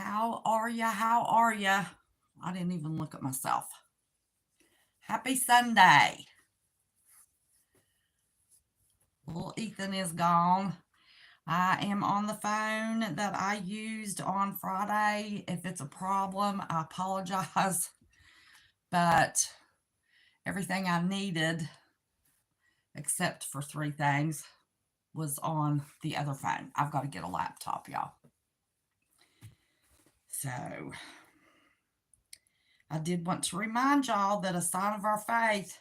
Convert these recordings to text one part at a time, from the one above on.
How are ya? How are ya? I didn't even look at myself. Happy Sunday. Little Ethan is gone. I am on the phone that I used on Friday. If it's a problem, I apologize. But everything I needed, except for three things, was on the other phone. I've got to get a laptop, y'all. So I did want to remind y'all that a sign of our faith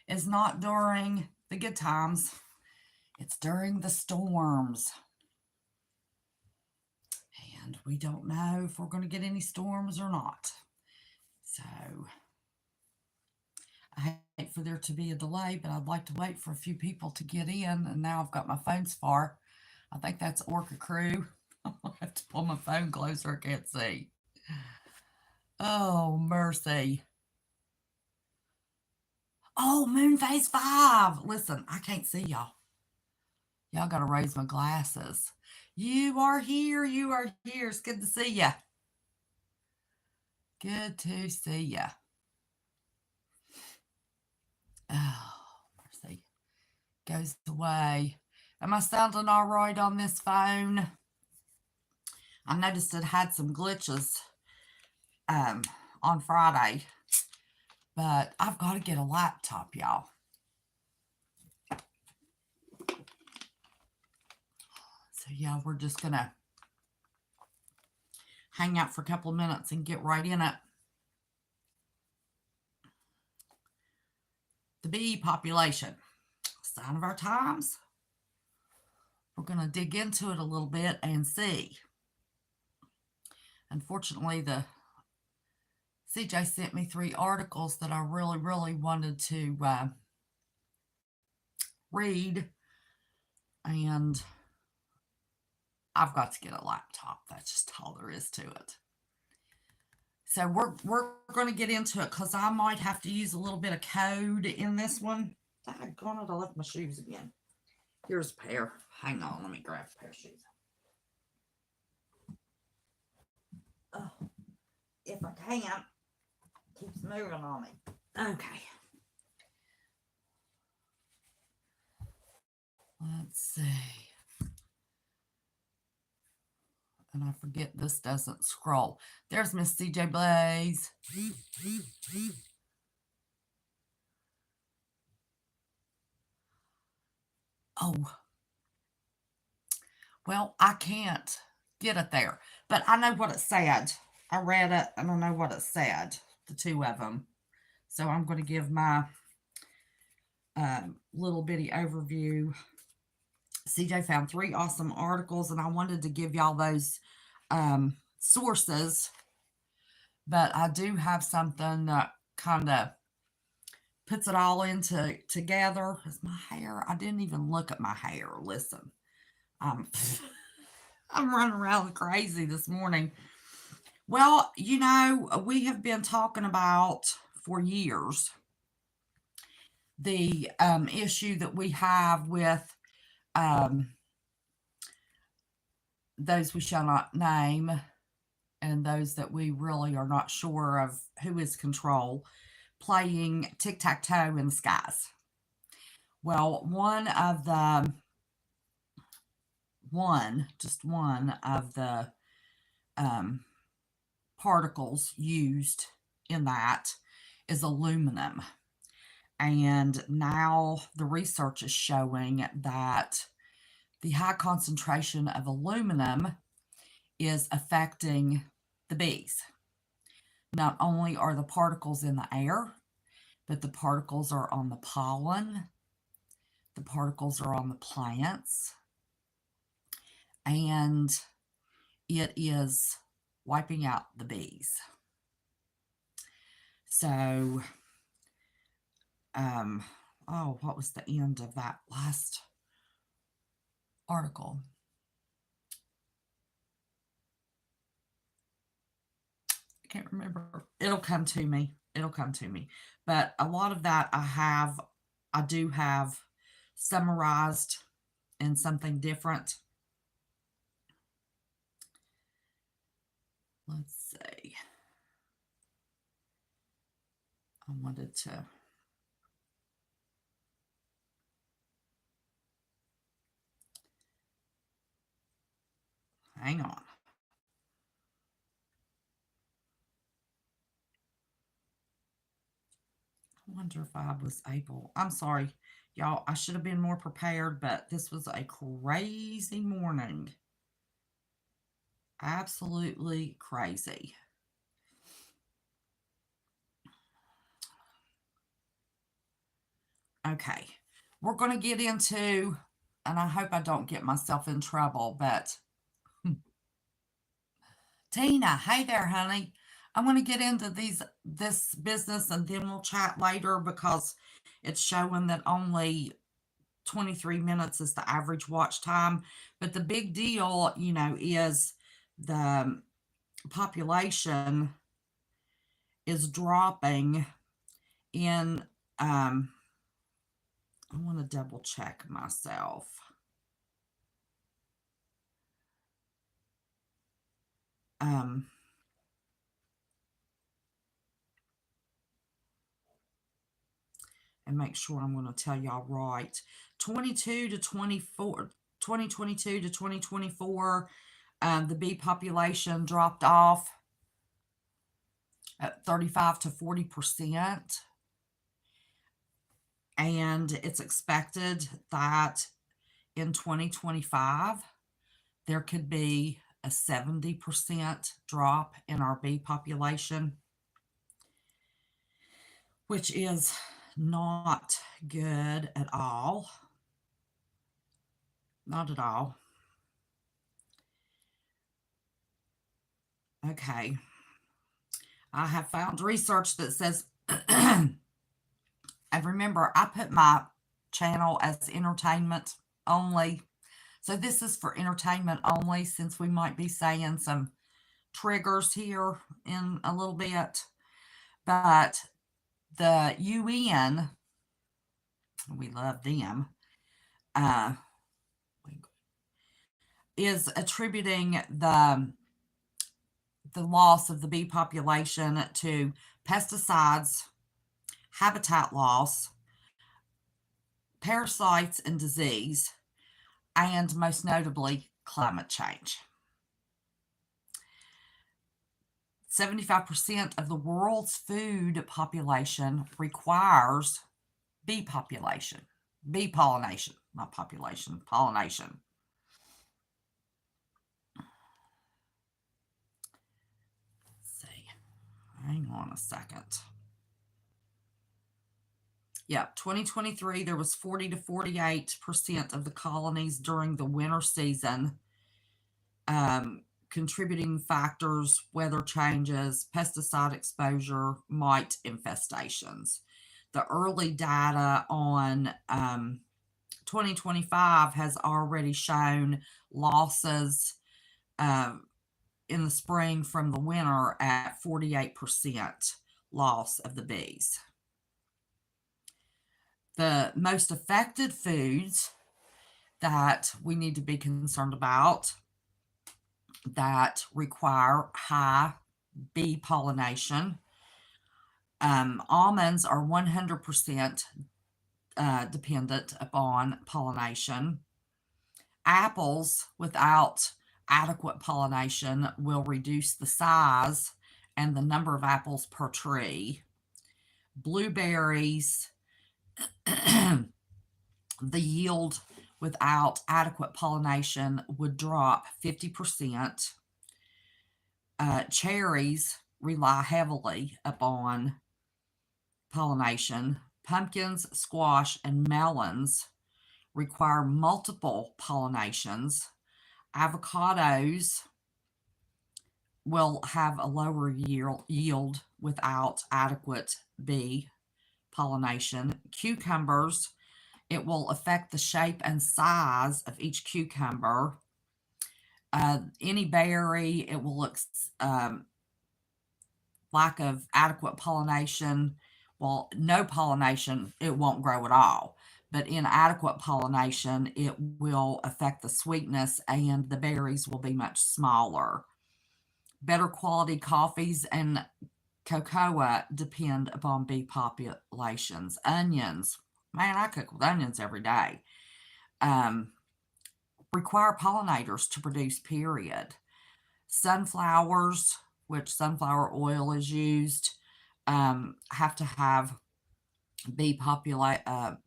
is not during the good times, it's during the storms. And we don't know if we're going to get any storms or not. So I hate for there to be a delay, but I'd like to wait for a few people to get in. And now I've got my phone far. I think that's Orca Crew. I'll have to pull my phone closer. I can't see. Oh, mercy. Oh, moon phase 5. Listen, I can't see y'all. Y'all got to raise my glasses. You are here. You are here. It's good to see ya. Good to see ya. Oh, mercy. Goes away. Am I sounding all right on this phone? I noticed it had some glitches on Friday, but I've got to get a laptop, y'all. So yeah, we're just going to hang out for a couple of minutes and get right in it. The bee population, sign of our times. We're going to dig into it a little bit and see. Unfortunately, the CJ sent me 3 articles that I really wanted to read, and I've got to get a laptop. That's just all there is to it. So we're going to get into it because I might have to use a little bit of code in this one. Doggone it, I left my shoes again. Here's a pair. Hang on, let me grab a pair of shoes. Oh, if I can, it keeps moving on me. Okay. Let's see. And I forget this doesn't scroll. There's Miss CJ Blaze. Oh. Well, I can't get it there. But I know what it said. I read it and I know what it said. The 2 of them. So I'm going to give my little bitty overview. CJ found 3 awesome articles, and I wanted to give y'all those sources, but I do have something that kind of puts it all into together. Is my hair? I didn't even look at my hair. Listen, I'm running around crazy this morning. Well, you know, we have been talking about for years the issue that we have with those we shall not name and those that we really are not sure of who is control, playing tic-tac-toe in the skies. Well, one of the particles used in that is aluminum. And now the research is showing that the high concentration of aluminum is affecting the bees. Not only are the particles in the air, but the particles are on the pollen, the particles are on the plants, and it is wiping out the bees. So, what was the end of that last article? I can't remember. It'll come to me. But a lot of that I do have summarized in something different. let's see. I wanted to. Hang on. I wonder if I was able. I'm sorry, y'all. I should have been more prepared, but this was a crazy morning. Absolutely crazy. Okay, we're going to get into, and I hope I don't get myself in trouble, but Tina, hey there, honey. I'm going to get into this business and then we'll chat later because it's showing that only 23 minutes is the average watch time. But the big deal, is the population is dropping in. I want to double check myself. And make sure I'm going to tell y'all right. 22 to 24, 2022 to 2024, the bee population dropped off at 35 to 40%. And it's expected that in 2025, there could be a 70% drop in our bee population, which is not good at all. Not at all. Okay. I have found research that says, and remember, I put my channel as entertainment only. So this is for entertainment only, since we might be saying some triggers here in a little bit. But the UN, we love them, is attributing the loss of the bee population to pesticides, habitat loss, parasites and disease, and most notably, climate change. 75% of the world's food population requires bee population, bee pollination, not population, pollination. Let's see. Hang on a second. Yeah, 2023, there was 40 to 48% of the colonies during the winter season. Contributing factors, weather changes, pesticide exposure, mite infestations. The early data on 2025 has already shown losses in the spring from the winter at 48% loss of the bees. The most affected foods that we need to be concerned about that require high bee pollination. Almonds are 100% dependent upon pollination. Apples without adequate pollination will reduce the size and the number of apples per tree. Blueberries, the yield without adequate pollination would drop 50%. Cherries rely heavily upon pollination. Pumpkins, squash, and melons require multiple pollinations. Avocados will have a lower yield without adequate bee pollination. Cucumbers, it will affect the shape and size of each cucumber. Any berry, it will lack of adequate pollination. Well, no pollination, it won't grow at all. But inadequate pollination, it will affect the sweetness and the berries will be much smaller. Better quality coffees and cocoa depend upon bee populations. Onions, man, I cook with onions every day. Um, Require pollinators to produce, period. Sunflowers, which sunflower oil is used, have to have bee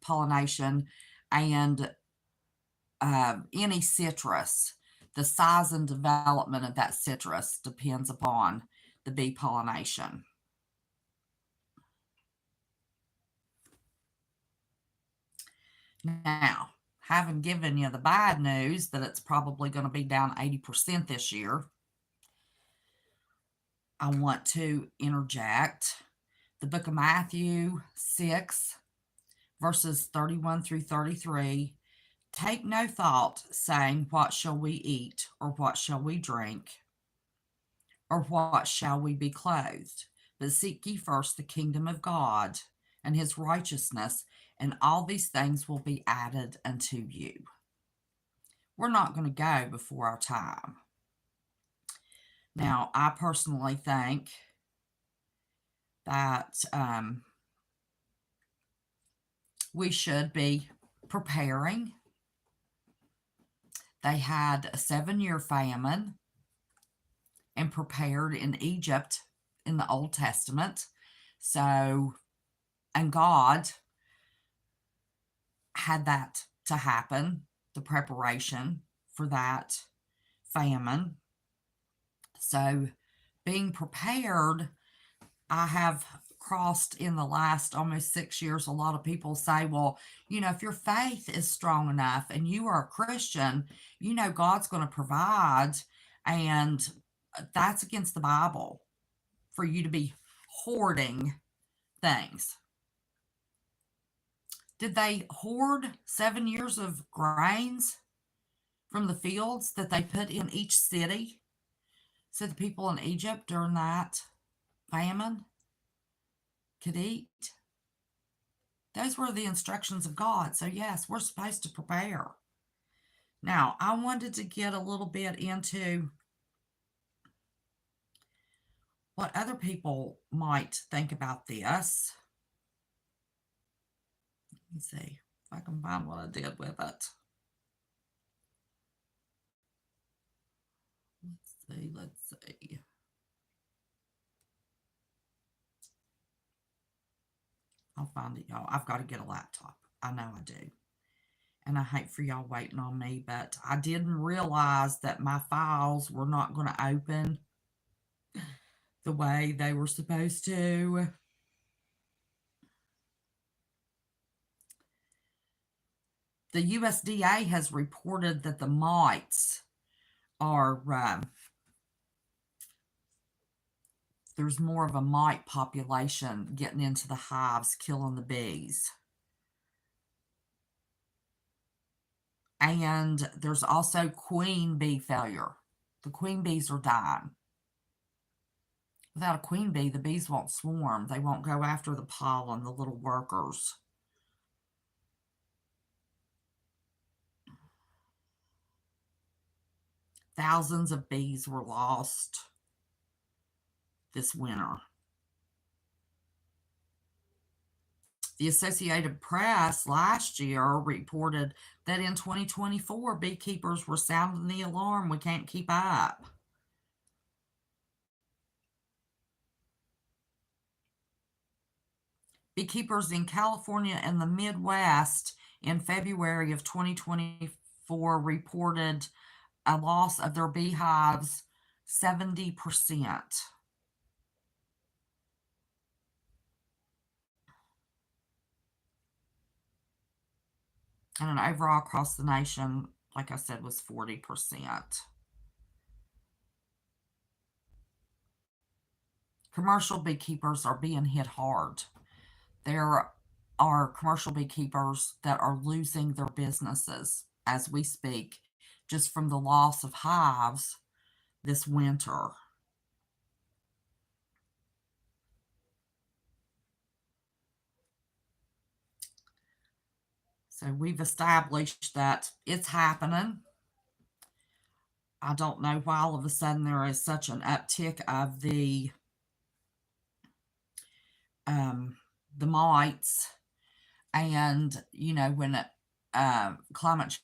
pollination, and any citrus. The size and development of that citrus depends upon the bee pollination. Now, having given you the bad news that it's probably going to be down 80% this year, I want to interject the book of Matthew 6, verses 31 through 33. Take no thought, saying, what shall we eat, or what shall we drink, or what shall we be clothed? But seek ye first the kingdom of God and his righteousness, and all these things will be added unto you. We're not going to go before our time. Now, I personally think that we should be preparing. They had a 7-year famine and prepared in Egypt in the Old Testament. So, and God had that to happen, the preparation for that famine. So, being prepared, I have crossed in the last almost 6 years. A lot of people say, well, if your faith is strong enough and you are a Christian, God's going to provide. And that's against the Bible for you to be hoarding things. Did they hoard 7 years of grains from the fields that they put in each city so the people in Egypt during that famine could eat? Those were the instructions of God. So yes, we're supposed to prepare. Now, I wanted to get a little bit into what other people might think about this. Let me see if I can find what I did with it. Let's see. I'll find it, y'all. I've got to get a laptop. I know I do. And I hate for y'all waiting on me, but I didn't realize that my files were not going to open the way they were supposed to. The USDA has reported that the mites are, there's more of a mite population getting into the hives, killing the bees. And there's also queen bee failure. The queen bees are dying. Without a queen bee, the bees won't swarm. They won't go after the pollen, the little workers. Thousands of bees were lost this winter. The Associated Press last year reported that in 2024, beekeepers were sounding the alarm. We can't keep up. Beekeepers in California and the Midwest in February of 2024 reported a loss of their beehives 70%. And overall across the nation, like I said, was 40%. Commercial beekeepers are being hit hard. There are commercial beekeepers that are losing their businesses as we speak, just from the loss of hives this winter. So we've established that it's happening. I don't know why all of a sudden there is such an uptick of um, the mites. And, you know, when climate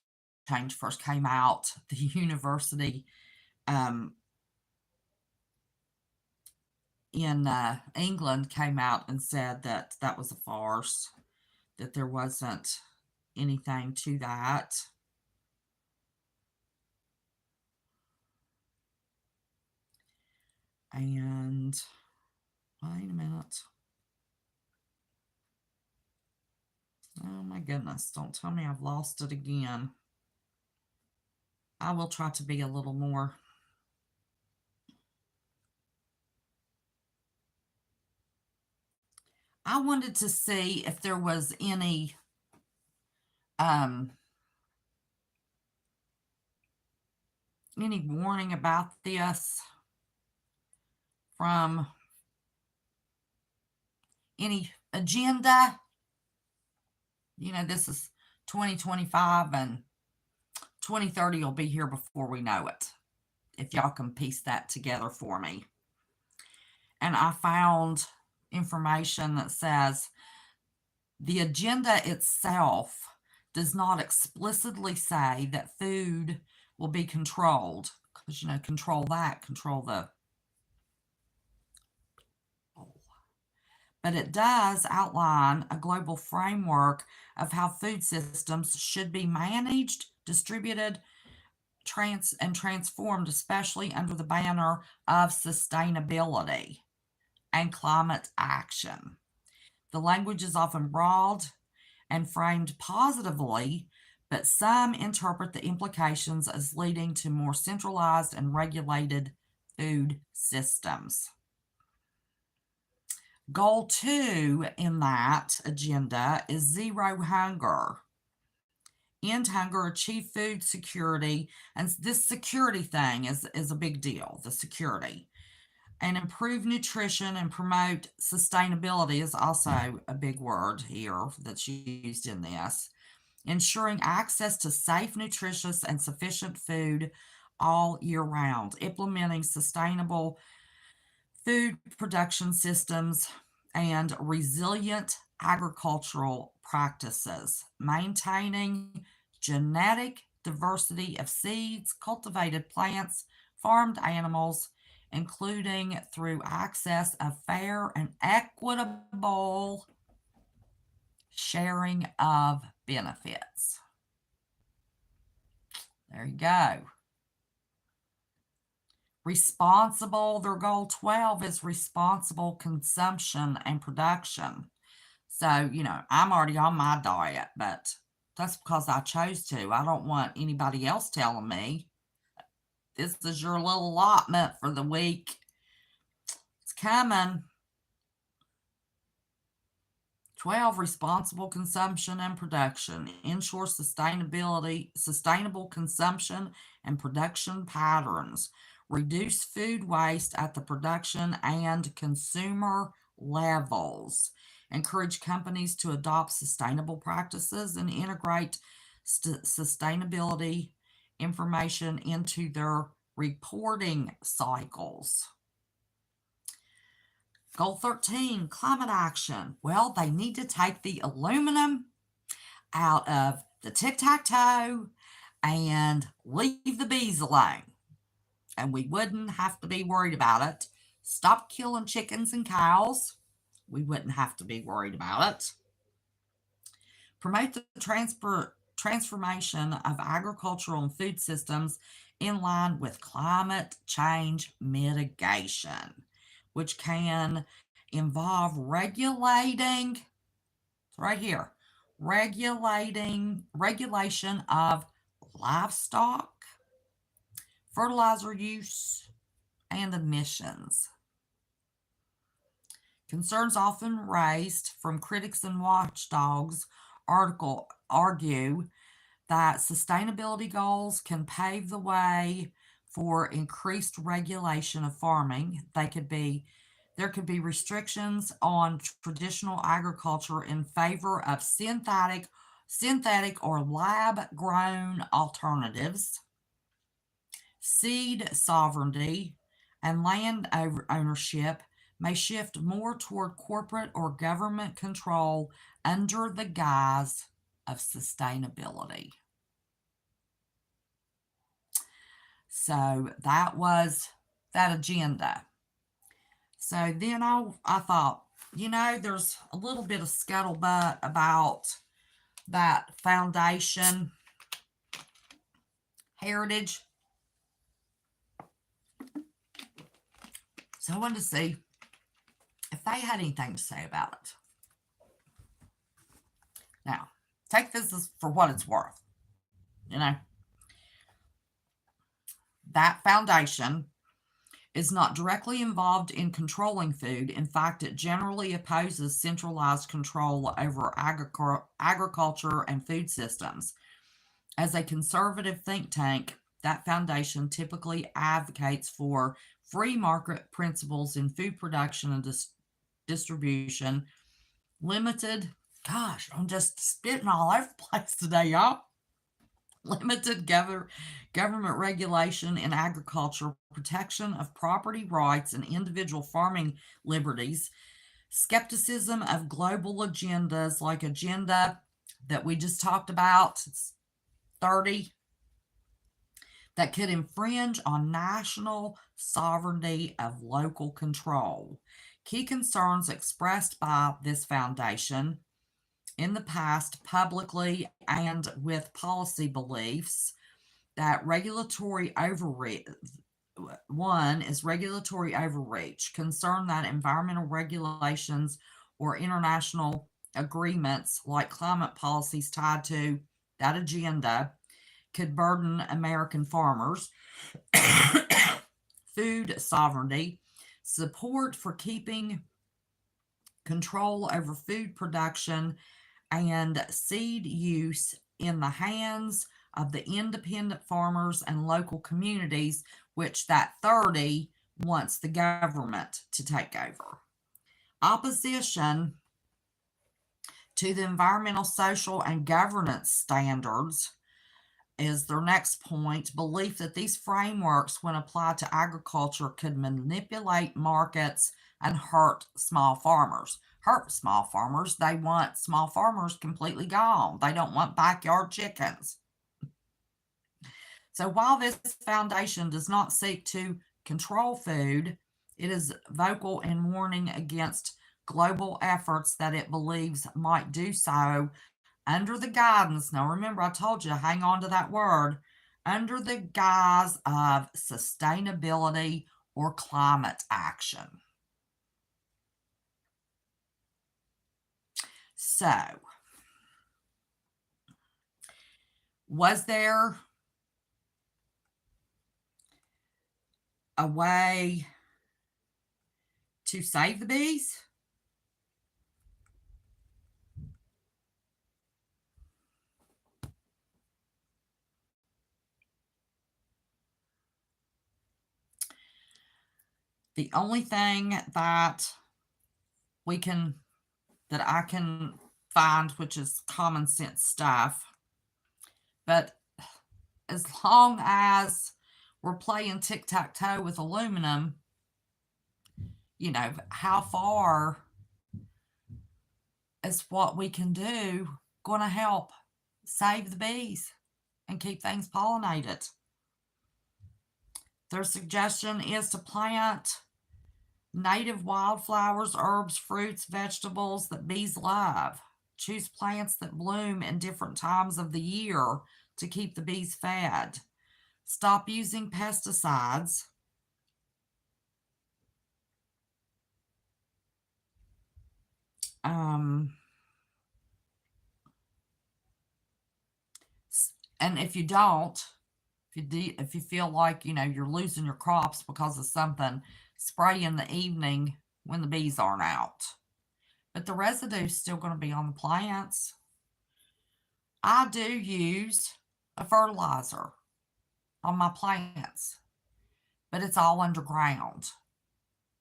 change first came out, the university um, in England came out and said that that was a farce, that there wasn't anything to that. And wait a minute. Oh my goodness, don't tell me I've lost it again. I will try to be a little more. I wanted to see if there was um, any warning about this from any agenda. You know, this is 2025 and 2030 will be here before we know it. If y'all can piece that together for me. And I found information that says the agenda itself does not explicitly say that food will be controlled, because, you know, control that, control the. But it does outline a global framework of how food systems should be managed, distributed, and transformed, especially under the banner of sustainability and climate action. The language is often broad and framed positively, but some interpret the implications as leading to more centralized and regulated food systems. Goal 2 in that agenda is zero hunger. End hunger, achieve food security, and this security thing is a big deal, the security. And improve nutrition and promote sustainability is also a big word here that's used in this. Ensuring access to safe, nutritious, and sufficient food all year round. Implementing sustainable food production systems and resilient agricultural practices. Maintaining genetic diversity of seeds, cultivated plants, farmed animals, including through access of fair and equitable sharing of benefits. There you go. Responsible, their goal 12 is responsible consumption and production. So, you know, I'm already on my diet, but that's because I chose to. I don't want anybody else telling me this is your little allotment for the week. It's coming. 12, responsible consumption and production. Ensure sustainable consumption and production patterns. Reduce food waste at the production and consumer levels. Encourage companies to adopt sustainable practices and integrate sustainability information into their reporting cycles. Goal 13, climate action. Well, they need to take the aluminum out of the tic-tac-toe and leave the bees alone. And we wouldn't have to be worried about it. Stop killing chickens and cows. We wouldn't have to be worried about it. Promote the transformation of agricultural and food systems in line with climate change mitigation, which can involve regulating, right here, regulation of livestock, fertilizer use, and emissions. Concerns often raised from critics and watchdogs argue that sustainability goals can pave the way for increased regulation of farming. There could be restrictions on traditional agriculture in favor of synthetic or lab grown alternatives. Seed sovereignty and land ownership may shift more toward corporate or government control under the guise of sustainability. So that was that agenda. So then I thought, there's a little bit of scuttlebutt about that foundation heritage. So I wanted to see if they had anything to say about it. Now, take this as for what it's worth. That foundation is not directly involved in controlling food. In fact, it generally opposes centralized control over agriculture and food systems. As a conservative think tank, that foundation typically advocates for free market principles in food production and distribution, limited, gosh, I'm just spitting all over the place today, y'all. Limited government regulation in agriculture, protection of property rights and individual farming liberties, skepticism of global agendas like agenda that we just talked about, it's 30, that could infringe on national sovereignty of local control. Key concerns expressed by this foundation in the past publicly and with policy beliefs that regulatory overreach. One is regulatory overreach, concern that environmental regulations or international agreements like climate policies tied to that agenda could burden American farmers. Food sovereignty, support for keeping control over food production and seed use in the hands of the independent farmers and local communities, which that 30 wants the government to take over. Opposition to the environmental, social, and governance standards is their next point. Belief that these frameworks, when applied to agriculture, could manipulate markets and hurt small farmers. They want small farmers completely gone. They don't want backyard chickens. So while this foundation does not seek to control food, it is vocal in warning against global efforts that it believes might do so under the guidance. Now remember, I told you, hang on to that word, under the guise of sustainability or climate action. So, was there a way to save the bees? The only thing that I can find, which is common sense stuff, but as long as we're playing tic-tac-toe with aluminum, how far is what we can do going to help save the bees and keep things pollinated? Their suggestion is to plant native wildflowers, herbs, fruits, vegetables that bees love. Choose plants that bloom in different times of the year to keep the bees fed. Stop using pesticides. And if you don't, if you feel like you're losing your crops because of something, spray in the evening when the bees aren't out. But the residue is still going to be on the plants. I do use a fertilizer on my plants, but it's all underground.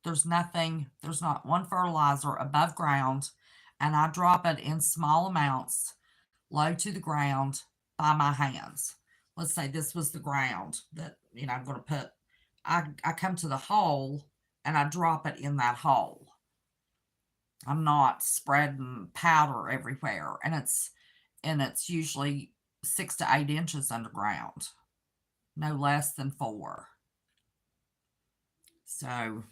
There's not one fertilizer above ground, and I drop it in small amounts, low to the ground, by my hands. let's say this was the ground that, I'm going to put, I come to the hole and I drop it in that hole. I'm not spreading powder everywhere. And it's usually 6 to 8 inches underground, no less than 4. So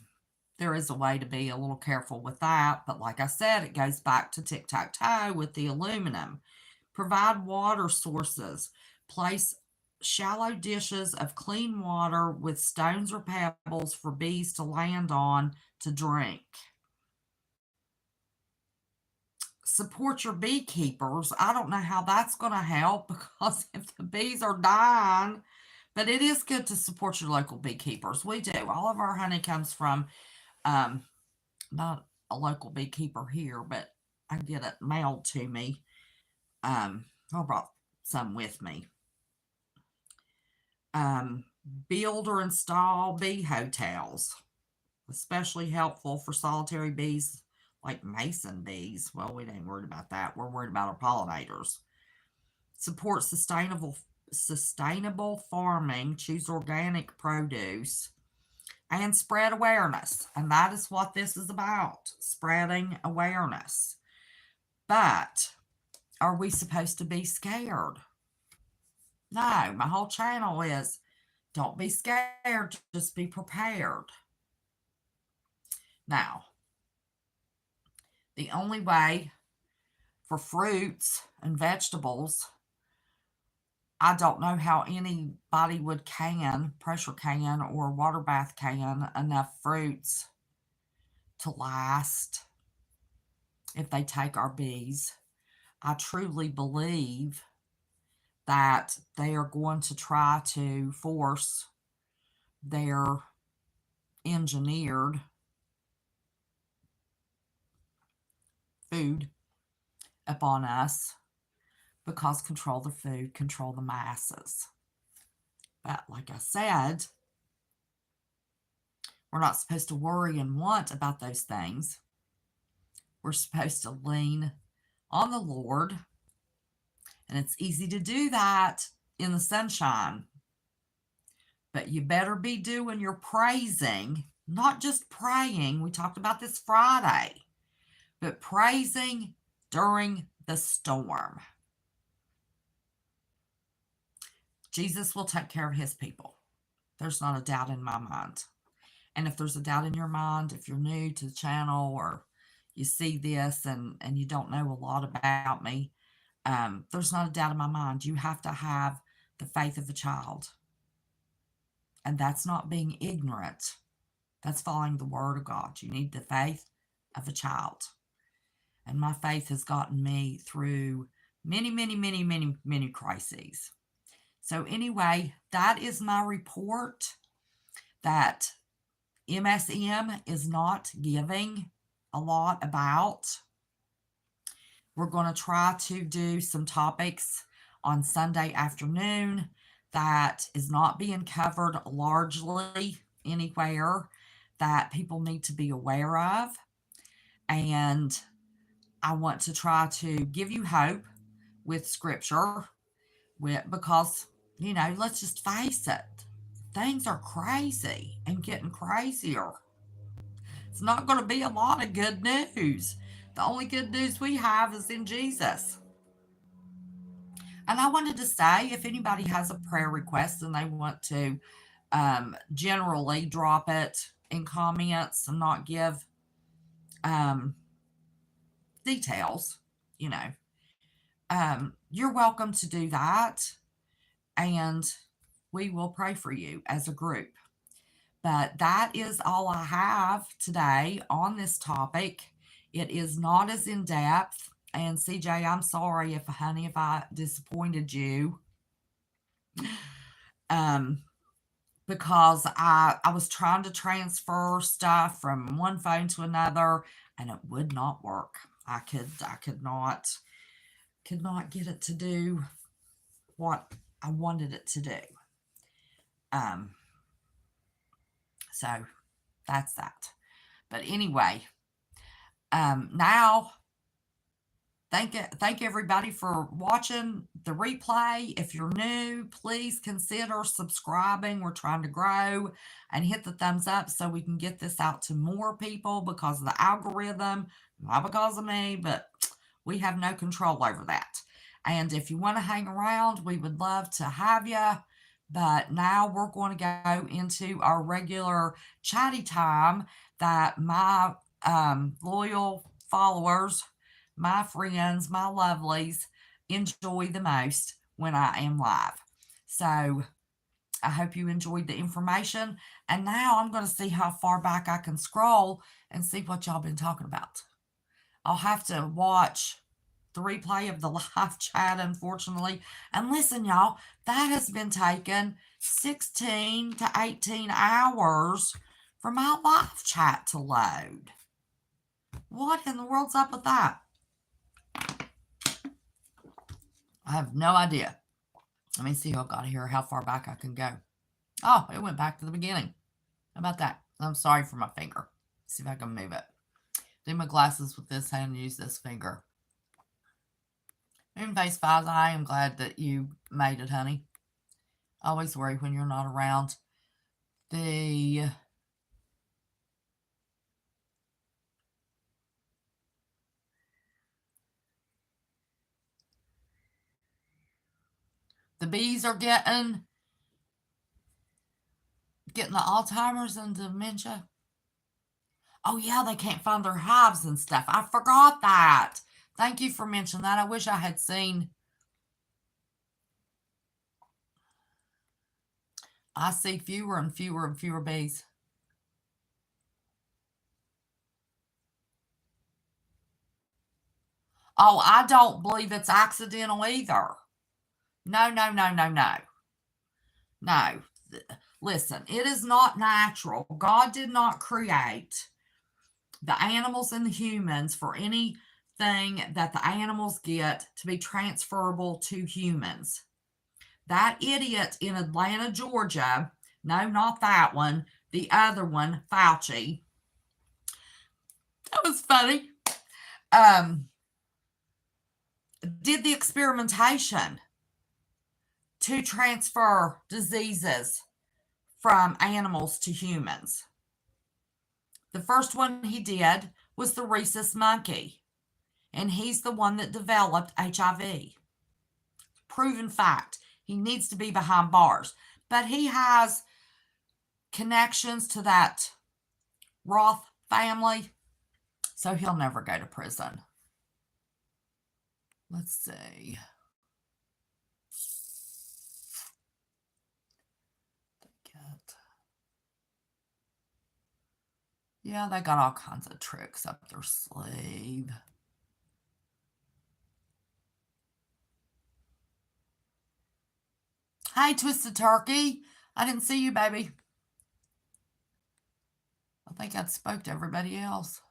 there is a way to be a little careful with that. But like I said, it goes back to tic-tac-toe with the aluminum. Provide water sources. Place shallow dishes of clean water with stones or pebbles for bees to land on to drink. Support your beekeepers. I don't know how that's going to help because if the bees are dying, but it is good to support your local beekeepers. We do. All of our honey comes from um, not a local beekeeper here, but I get it mailed to me. I brought some with me. Build or install bee hotels, especially helpful for solitary bees like mason bees. Well, we ain't worried about that. We're worried about our pollinators. Support sustainable farming. Choose organic produce and spread awareness. And that is what this is about, spreading awareness. But are we supposed to be scared? No, my whole channel is don't be scared, just be prepared. Now, the only way for fruits and vegetables, I don't know how anybody would pressure can, or water bath can enough fruits to last if they take our bees. I truly believe that they are going to try to force their engineered food upon us, because control the food, control the masses. But like I said, we're not supposed to worry and want about those things. We're supposed to lean on the Lord. And it's easy to do that in the sunshine. But you better be doing your praising, not just praying. We talked about this Friday, but praising during the storm. Jesus will take care of his people. There's not a doubt in my mind. And if there's a doubt in your mind, if you're new to the channel or you see this and you don't know a lot about me, there's not a doubt in my mind. You have to have the faith of a child. And that's not being ignorant. That's following the word of God. You need the faith of a child. And my faith has gotten me through many, many, many, many, many crises. So anyway, that is my report that MSM is not giving a lot about. We're going to try to do some topics on Sunday afternoon that is not being covered largely anywhere that people need to be aware of. And I want to try to give you hope with scripture, because, let's just face it. Things are crazy and getting crazier. It's not going to be a lot of good news. The only good news we have is in Jesus. And I wanted to say, if anybody has a prayer request and they want to generally drop it in comments and not give details, you're welcome to do that. And we will pray for you as a group. But that is all I have today on this topic. It is not as in depth. And CJ, I'm sorry if I disappointed you. Because I was trying to transfer stuff from one phone to another and it would not work. I could not get it to do what I wanted it to do. So that's that. But anyway, now Thank everybody for watching the replay. If you're new, please consider subscribing. We're trying to grow, and hit the thumbs up so we can get this out to more people because of the algorithm, not because of me, but we have no control over that. And if you want to hang around, we would love to have you. But now we're going to go into our regular chatty time that my loyal followers, my friends, my lovelies enjoy the most when I am live. So I hope you enjoyed the information. And now I'm going to see how far back I can scroll and see what y'all been talking about. I'll have to watch the replay of the live chat, unfortunately. And listen, y'all, that has been taking 16 to 18 hours for my live chat to load. What in the world's up with that? I have no idea. Let me see who I've got here, how far back I can go. Oh, it went back to the beginning. How about that? I'm sorry for my finger. Let's see if I can move it. Do my glasses with this hand and use this finger. Moonface 5, I am glad that you made it, honey. I always worry when you're not around. The bees are getting the Alzheimer's and dementia. Oh, yeah, they can't find their hives and stuff. I forgot that. Thank you for mentioning that. I wish I had seen. I see fewer and fewer and fewer bees. Oh, I don't believe it's accidental either. No, no, no, no, no. No. Listen, it is not natural. God did not create the animals and the humans for anything that the animals get to be transferable to humans. That idiot in Atlanta, Georgia, no, not that one, the other one, Fauci, that was funny, did the experimentation to transfer diseases from animals to humans. The first one he did was the rhesus monkey, and he's the one that developed HIV. Proven fact. He needs to be behind bars, but he has connections to that Roth family, so he'll never go to prison. Let's see. Yeah, they got all kinds of tricks up their sleeve. Hi, Twisted Turkey. I didn't see you, baby. I think I'd spoke to everybody else.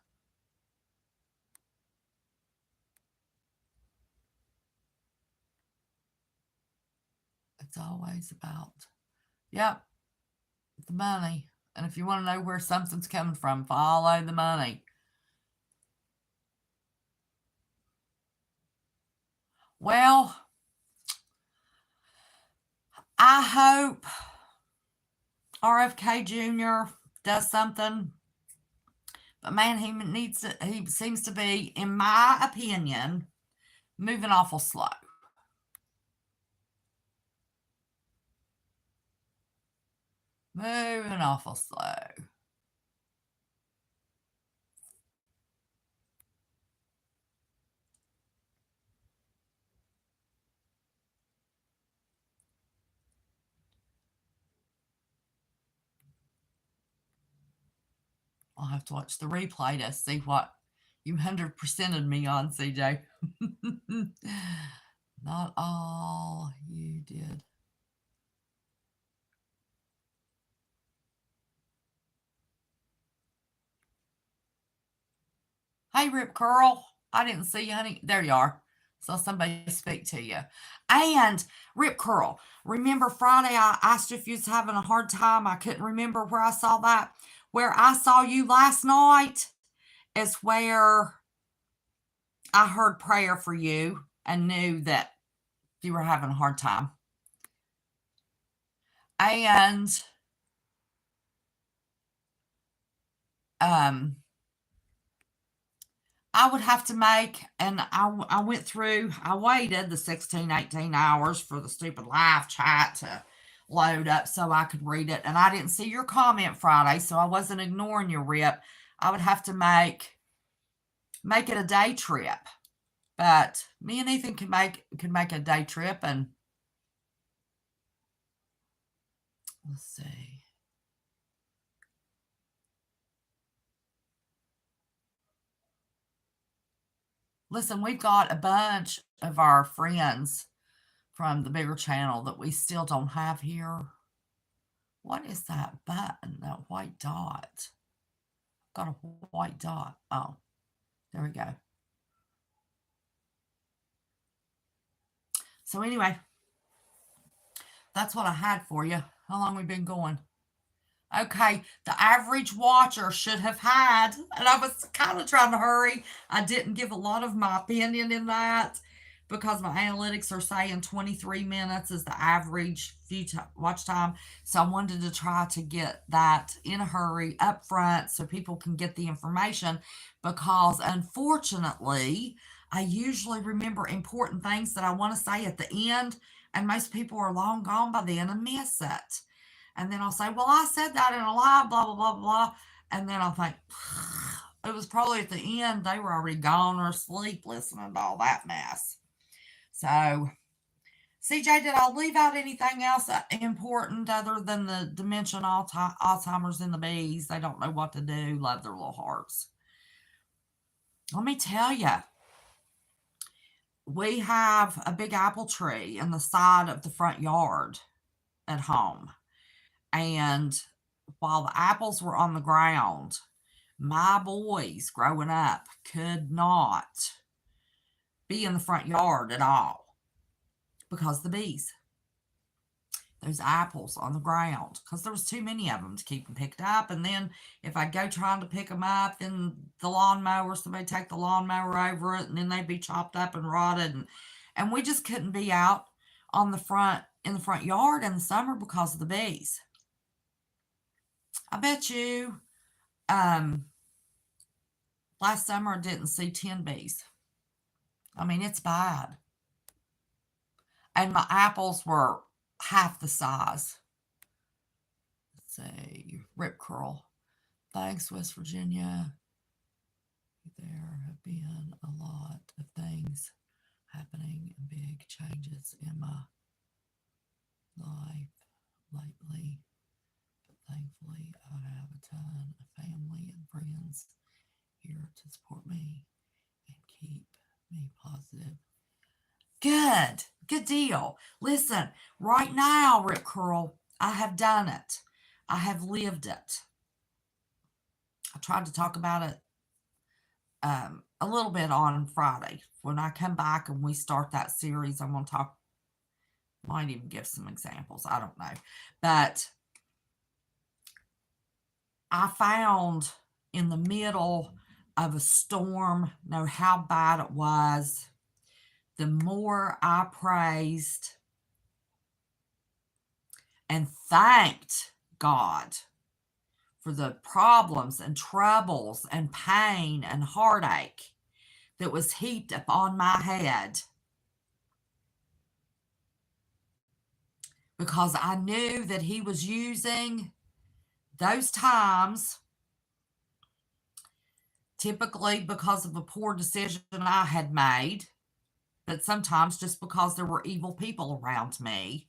It's always about, yep, the money. And if you want to know where something's coming from, follow the money. Well, I hope RFK Jr. does something. But man, he seems to be, in my opinion, moving awful slow. Moving awful slow. I'll have to watch the replay to see what you 100%ed me on, CJ. Not all you did. Hey, Rip Curl. I didn't see you, honey. There you are. Saw somebody speak to you. And Rip Curl, remember Friday I asked you if you was having a hard time. I couldn't remember where I saw that. Where I saw you last night is where I heard prayer for you and knew that you were having a hard time. And um, I would have to make, and I went through, I waited the 16, 18 hours for the stupid live chat to load up so I could read it. And I didn't see your comment Friday, so I wasn't ignoring your rip. I would have to make it a day trip. But me and Ethan can make a day trip, and let's see. Listen, we've got a bunch of our friends from the bigger channel that we still don't have here. What is that button? That white dot. Got a white dot. Oh, there we go. So anyway, that's what I had for you. How long we been going? Okay, the average watcher should have had, and I was kind of trying to hurry. I didn't give a lot of my opinion in that because my analytics are saying 23 minutes is the average watch time. So I wanted to try to get that in a hurry up front so people can get the information because unfortunately, I usually remember important things that I want to say at the end, and most people are long gone by then and miss it. And then I'll say, well, I said that in a live, blah, blah, blah, blah. And then I'll think, it was probably at the end, they were already gone or asleep listening to all that mess. So, CJ, did I leave out anything else important other than the dementia, Alzheimer's, and the bees? They don't know what to do, love their little hearts. Let me tell you, we have a big apple tree in the side of the front yard at home. And while the apples were on the ground, my boys growing up could not be in the front yard at all because the bees. Those apples on the ground because there was too many of them to keep them picked up. And then if I go trying to pick them up, then the lawnmower, somebody take the lawnmower over it, and then they'd be chopped up and rotted. And we just couldn't be out on the front in the front yard in the summer because of the bees. I bet you last summer I didn't see 10 bees. I mean, it's bad. And my apples were half the size. Let's see, Rip Curl. Thanks, West Virginia. There have been a lot of things happening and big changes in my life lately. But thankfully, I have a ton of family and friends here to support me and keep me positive. Good deal. Listen, right now, Rip Curl, I have done it. I have lived it. I tried to talk about it a little bit on Friday. When I come back and we start that series, I'm going to talk, might even give some examples. I don't know. But I found in the middle of a storm, know how bad it was, the more I praised and thanked God for the problems and troubles and pain and heartache that was heaped upon my head, because I knew that He was using those times, typically because of a poor decision I had made, but sometimes just because there were evil people around me.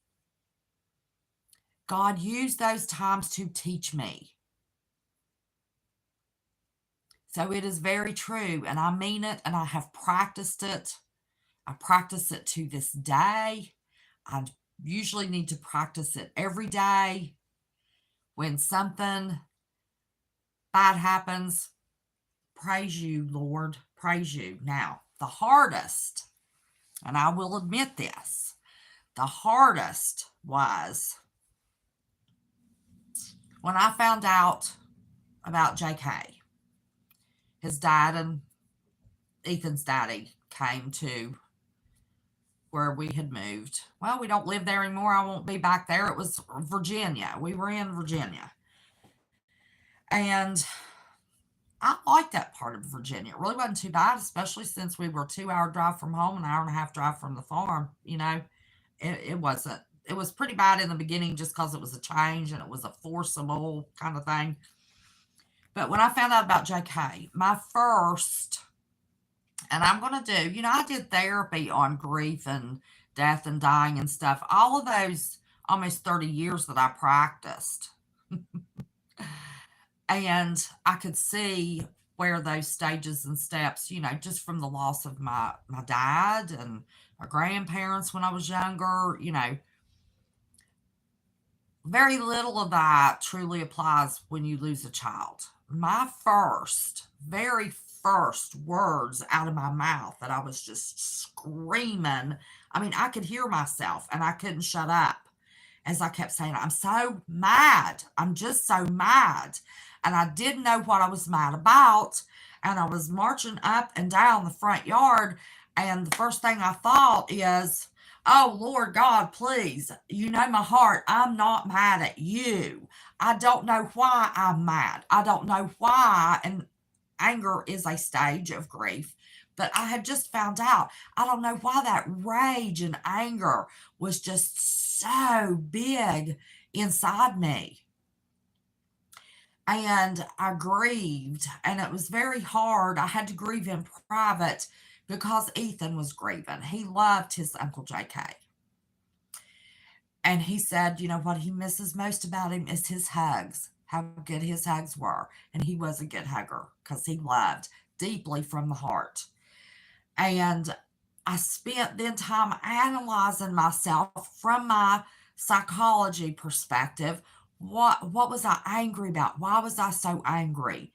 God used those times to teach me. So it is very true, and I mean it, and I have practiced it. I practice it to this day. I usually need to practice it every day. When something bad happens, praise you, Lord, praise you. Now, the hardest, and I will admit this, the hardest was when I found out about JK, his dad and Ethan's daddy came to where we had moved. Well, we don't live there anymore. I won't be back there. It was Virginia. We were in Virginia. And I liked that part of Virginia. It really wasn't too bad, especially since we were a 2 hour drive from home, an hour and a half drive from the farm. It wasn't. It was pretty bad in the beginning just because it was a change and it was a forcible kind of thing. But when I found out about JK, my first, and I'm going to do, I did therapy on grief and death and dying and stuff. All of those almost 30 years that I practiced. And I could see where those stages and steps, just from the loss of my dad and my grandparents when I was younger, very little of that truly applies when you lose a child. My very first words out of my mouth that I was just screaming. I mean, I could hear myself and I couldn't shut up as I kept saying, I'm so mad. I'm just so mad. And I didn't know what I was mad about. And I was marching up and down the front yard. And the first thing I thought is, oh, Lord God, please, you know my heart. I'm not mad at you. I don't know why I'm mad. I don't know why. And anger is a stage of grief. But I had just found out. I don't know why that rage and anger was just so big inside me. And I grieved, and it was very hard. I had to grieve in private because Ethan was grieving. He loved his Uncle JK. And he said, what he misses most about him is his hugs, how good his hugs were. And he was a good hugger because he loved deeply from the heart. And I spent then time analyzing myself from my psychology perspective. What was I angry about? Why was I so angry?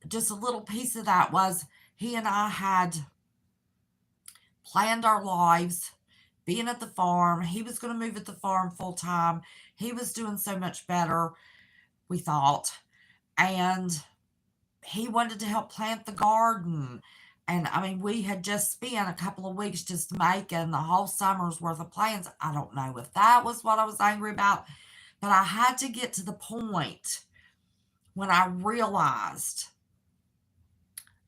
Just a little piece of that was he and I had planned our lives, being at the farm. He was going to move at the farm full time. He was doing so much better, we thought. And he wanted to help plant the garden. And I mean, we had just spent a couple of weeks just making the whole summer's worth of plans. I don't know if that was what I was angry about, but I had to get to the point when I realized,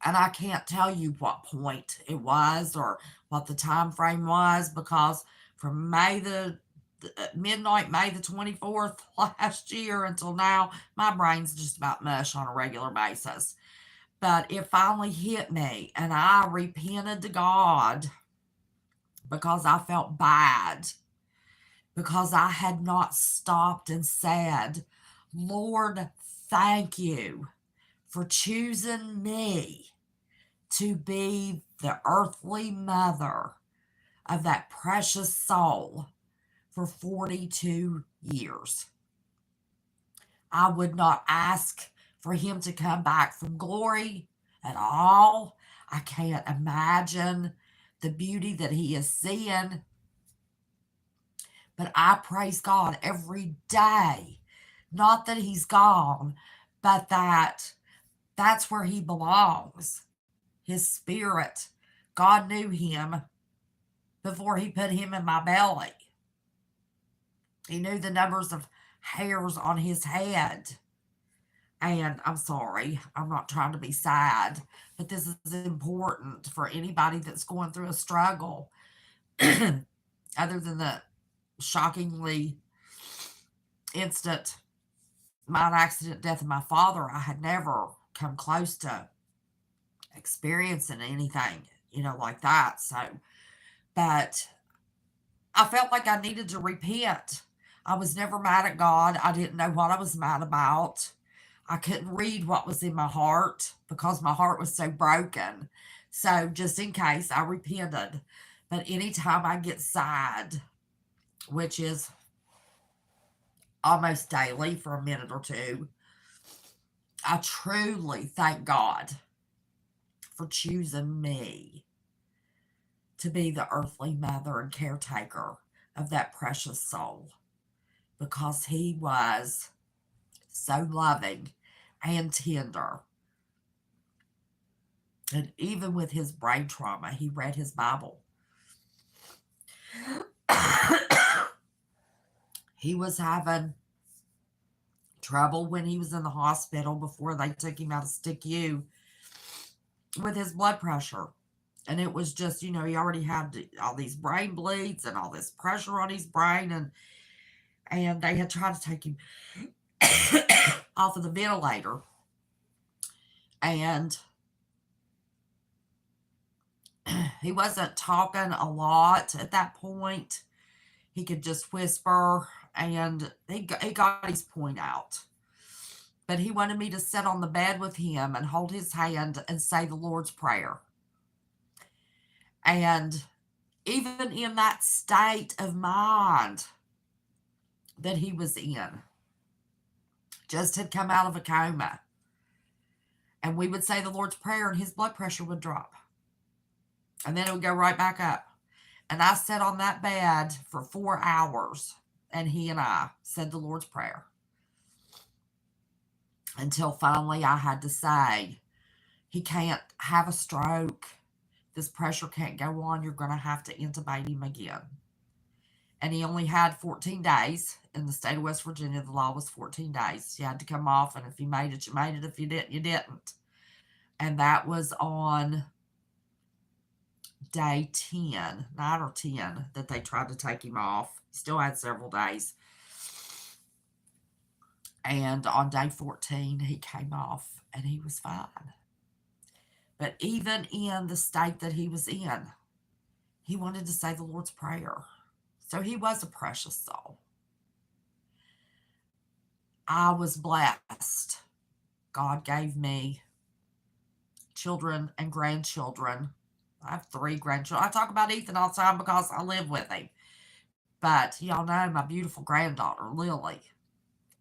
and I can't tell you what point it was or what the time frame was, because from midnight, May the 24th last year until now, my brain's just about mush on a regular basis. But it finally hit me, and I repented to God because I felt bad, because I had not stopped and said, Lord, thank you for choosing me to be the earthly mother of that precious soul for 42 years. I would not ask for him to come back from glory at all. I can't imagine the beauty that he is seeing. But I praise God every day. Not that he's gone, but that's where he belongs. His spirit. God knew him before he put him in my belly. He knew the numbers of hairs on his head. And I'm sorry, I'm not trying to be sad, but this is important for anybody that's going through a struggle. Other than the shockingly instant mine accident death of my father, I had never come close to experiencing anything, like that. So, but I felt like I needed to repent. I was never mad at God. I didn't know what I was mad about. I couldn't read what was in my heart because my heart was so broken. So, just in case, I repented. But anytime I get sad, which is almost daily for a minute or two, I truly thank God for choosing me to be the earthly mother and caretaker of that precious soul, because he was so loving and tender. And even with his brain trauma, he read his Bible. He was having trouble when he was in the hospital before they took him out of STICU with his blood pressure. And it was just, he already had all these brain bleeds and all this pressure on his brain. And they had tried to take him off of the ventilator. And he wasn't talking a lot at that point. He could just whisper, and he got his point out. But he wanted me to sit on the bed with him and hold his hand and say the Lord's Prayer. And even in that state of mind that he was in, just had come out of a coma. And we would say the Lord's Prayer and his blood pressure would drop. And then it would go right back up. And I sat on that bed for 4 hours, and he and I said the Lord's Prayer. Until finally I had to say, he can't have a stroke. This pressure can't go on. You're going to have to intubate him again. And he only had 14 days. In the state of West Virginia, the law was 14 days. You had to come off, and if you made it, you made it. If you didn't, you didn't. And that was on day 10, 9 or 10, that they tried to take him off. He still had several days. And on day 14, he came off, and he was fine. But even in the state that he was in, he wanted to say the Lord's Prayer. So he was a precious soul. I was blessed. God gave me children and grandchildren. I have 3 grandchildren. I talk about Ethan all the time because I live with him. But y'all know my beautiful granddaughter, Lily.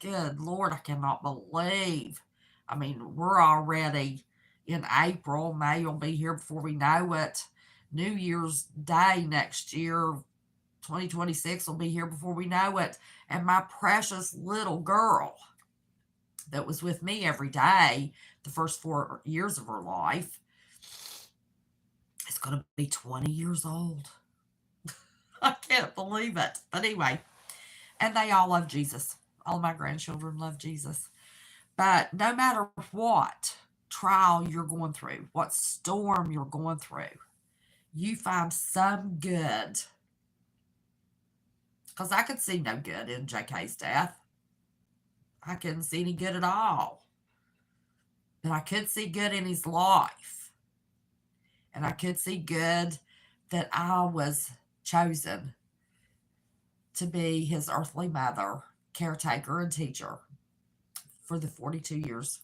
Good Lord, I cannot believe. I mean, we're already in April. May will be here before we know it. New Year's Day next year, 2026, will be here before we know it. And my precious little girl that was with me every day the first 4 years of her life is going to be 20 years old. I can't believe it. But anyway, and they all love Jesus. All my grandchildren love Jesus. But no matter what trial you're going through, what storm you're going through, you find some good. Because I could see no good in JK's death. I couldn't see any good at all. But I could see good in his life. And I could see good that I was chosen to be his earthly mother, caretaker, and teacher for the 42 years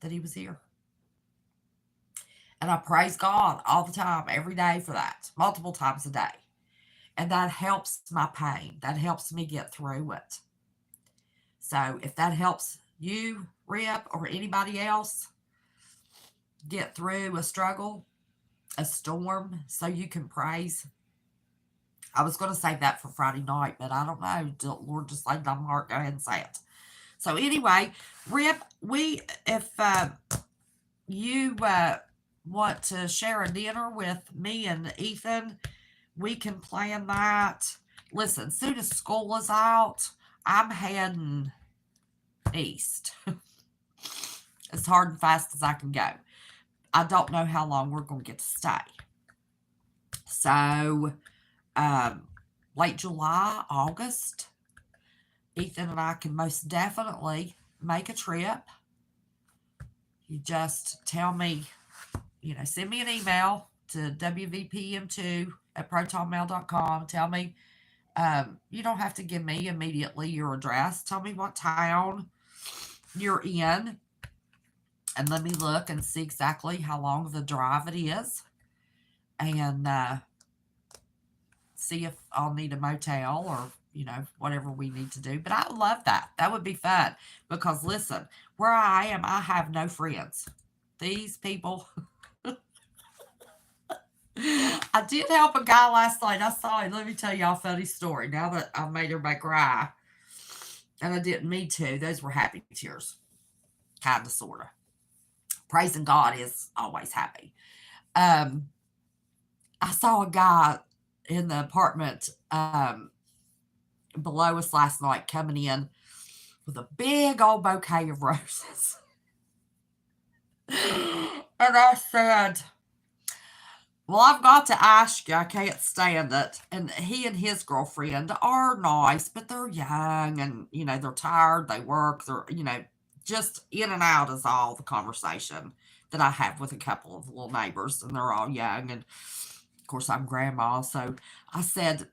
that he was here. And I praise God all the time, every day for that, multiple times a day. And that helps my pain. That helps me get through it. So if that helps you, Rip, or anybody else get through a struggle, a storm, so you can praise. I was going to save that for Friday night, but I don't know. The Lord just laid it on my heart. Go ahead and say it. So anyway, Rip, if you want to share a dinner with me and Ethan, we can plan that. Listen, soon as school is out, I'm heading east as hard and fast as I can go. I don't know how long we're going to get to stay. So, late July, August, Ethan and I can most definitely make a trip. You just tell me, send me an email to wvpm2@protonmail.com. Tell me, you don't have to give me immediately your address. Tell me what town you're in, and let me look and see exactly how long the drive it is, and see if I'll need a motel or whatever we need to do. But I love that. That would be fun because listen, where I am, I have no friends. These people. I did help a guy last night. I saw him. Let me tell y'all a funny story. Now that I've made everybody cry, and I didn't mean to. Those were happy tears, kind of, sort of. praising God is always happy. Um, I saw a guy in the apartment below us last night coming in with a big old bouquet of roses. And I said, well, I've got to ask you, I can't stand it. And he and his girlfriend are nice, but they're young and, they're tired, they work, they're, just in and out is all the conversation that I have with a couple of little neighbors, and they're all young. And of course, I'm grandma. So I said,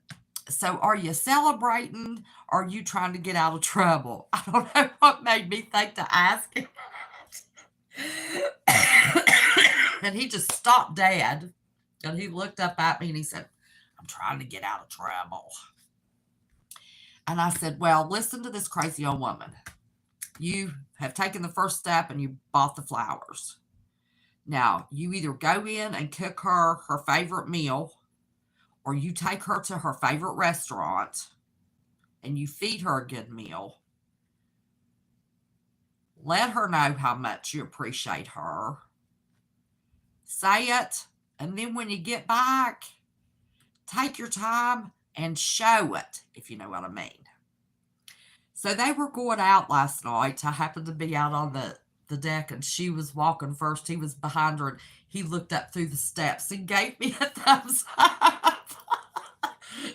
so are you celebrating? Or are you trying to get out of trouble? I don't know what made me think to ask him. And he just stopped dead. And he looked up at me and he said, I'm trying to get out of trouble. And I said, well, listen to this crazy old woman. You have taken the first step and you bought the flowers. Now, you either go in and cook her favorite meal, or you take her to her favorite restaurant and you feed her a good meal. Let her know how much you appreciate her. Say it. And then when you get back, take your time and show it, if you know what I mean. So they were going out last night. I happened to be out on the deck, and she was walking first. He was behind her, and he looked up through the steps and gave me a thumbs up.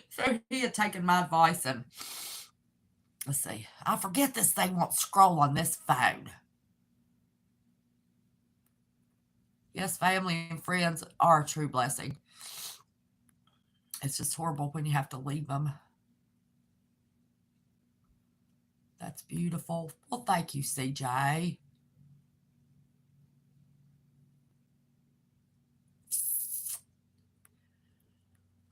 So he had taken my advice, and let's see. I forget this thing won't scroll on this phone. Yes, family and friends are a true blessing. It's just horrible when you have to leave them. That's beautiful. Well, thank you, CJ.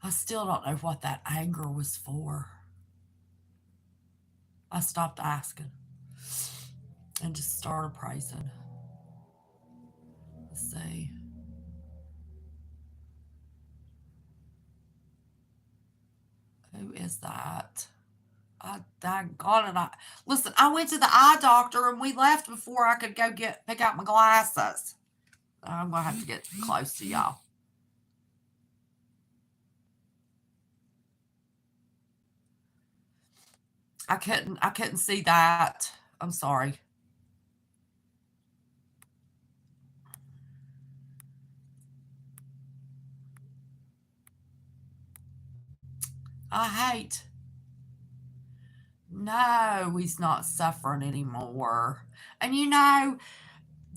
I still don't know what that anger was for. I stopped asking and just started praising. Let's see. Who is that? Doggone it. Listen, I went to the eye doctor and we left before I could go pick out my glasses. I'm going to have to get close to y'all. I couldn't see that. I'm sorry. I hate. No, he's not suffering anymore. And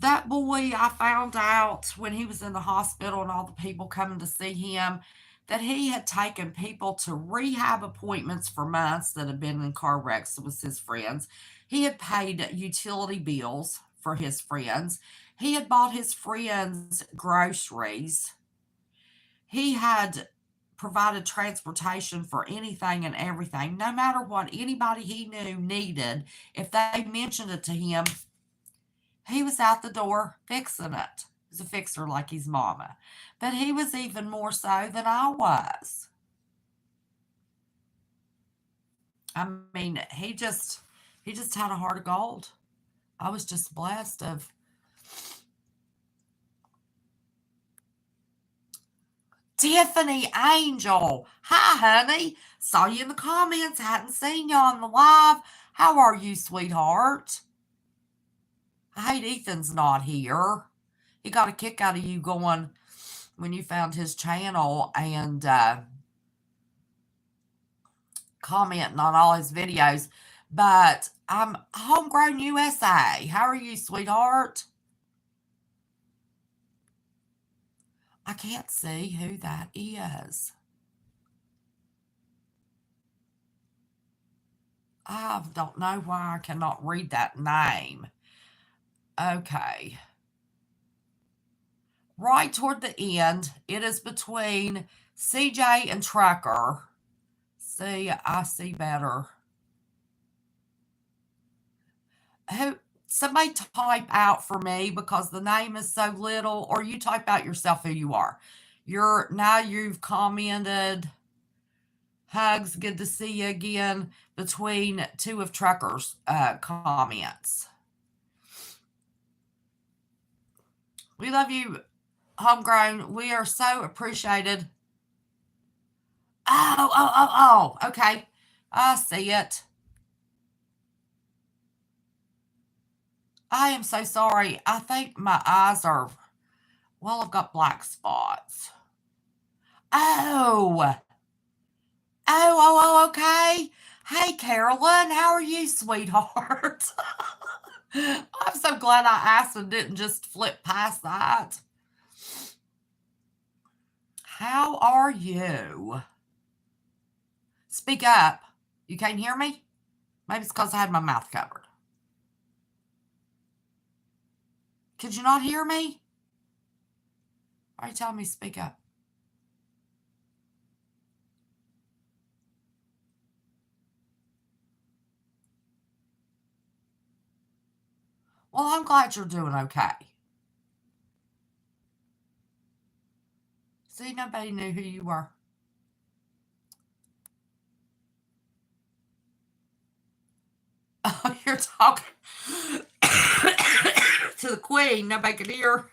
that boy, I found out when he was in the hospital and all the people coming to see him, that he had taken people to rehab appointments for months that had been in car wrecks with his friends. He had paid utility bills for his friends. He had bought his friends groceries. He had provided transportation for anything and everything, no matter what anybody he knew needed. If they mentioned it to him, he was out the door fixing it. He's a fixer like his mama. But he was even more so than I was. I mean, he just had a heart of gold. I was just blessed of Tiffany Angel. Hi, honey. Saw you in the comments. Hadn't seen you on the live. How are you, sweetheart? I hate Ethan's not here. He got a kick out of you going when you found his channel and commenting on all his videos. But I'm Homegrown USA. How are you, sweetheart? I can't see who that is. I don't know why I cannot read that name. Okay. Right toward the end, it is between CJ and Trucker. See, I see better. Somebody type out for me because the name is so little, or you type out yourself who you are. You've commented. Hugs, good to see you again between two of Trucker's comments. We love you, Homegrown. We are so appreciated. Oh. Okay. I see it. I am so sorry. I think my eyes are, well, I've got black spots. Oh. Okay. Hey, Carolyn, how are you, sweetheart? I'm so glad I asked and didn't just flip past that. How are you? Speak up. You can't hear me? Maybe it's because I had my mouth covered. Could you not hear me? Why are you telling me to speak up? Well, I'm glad you're doing okay. See, nobody knew who you were. Oh, you're talking to the queen. Nobody could hear.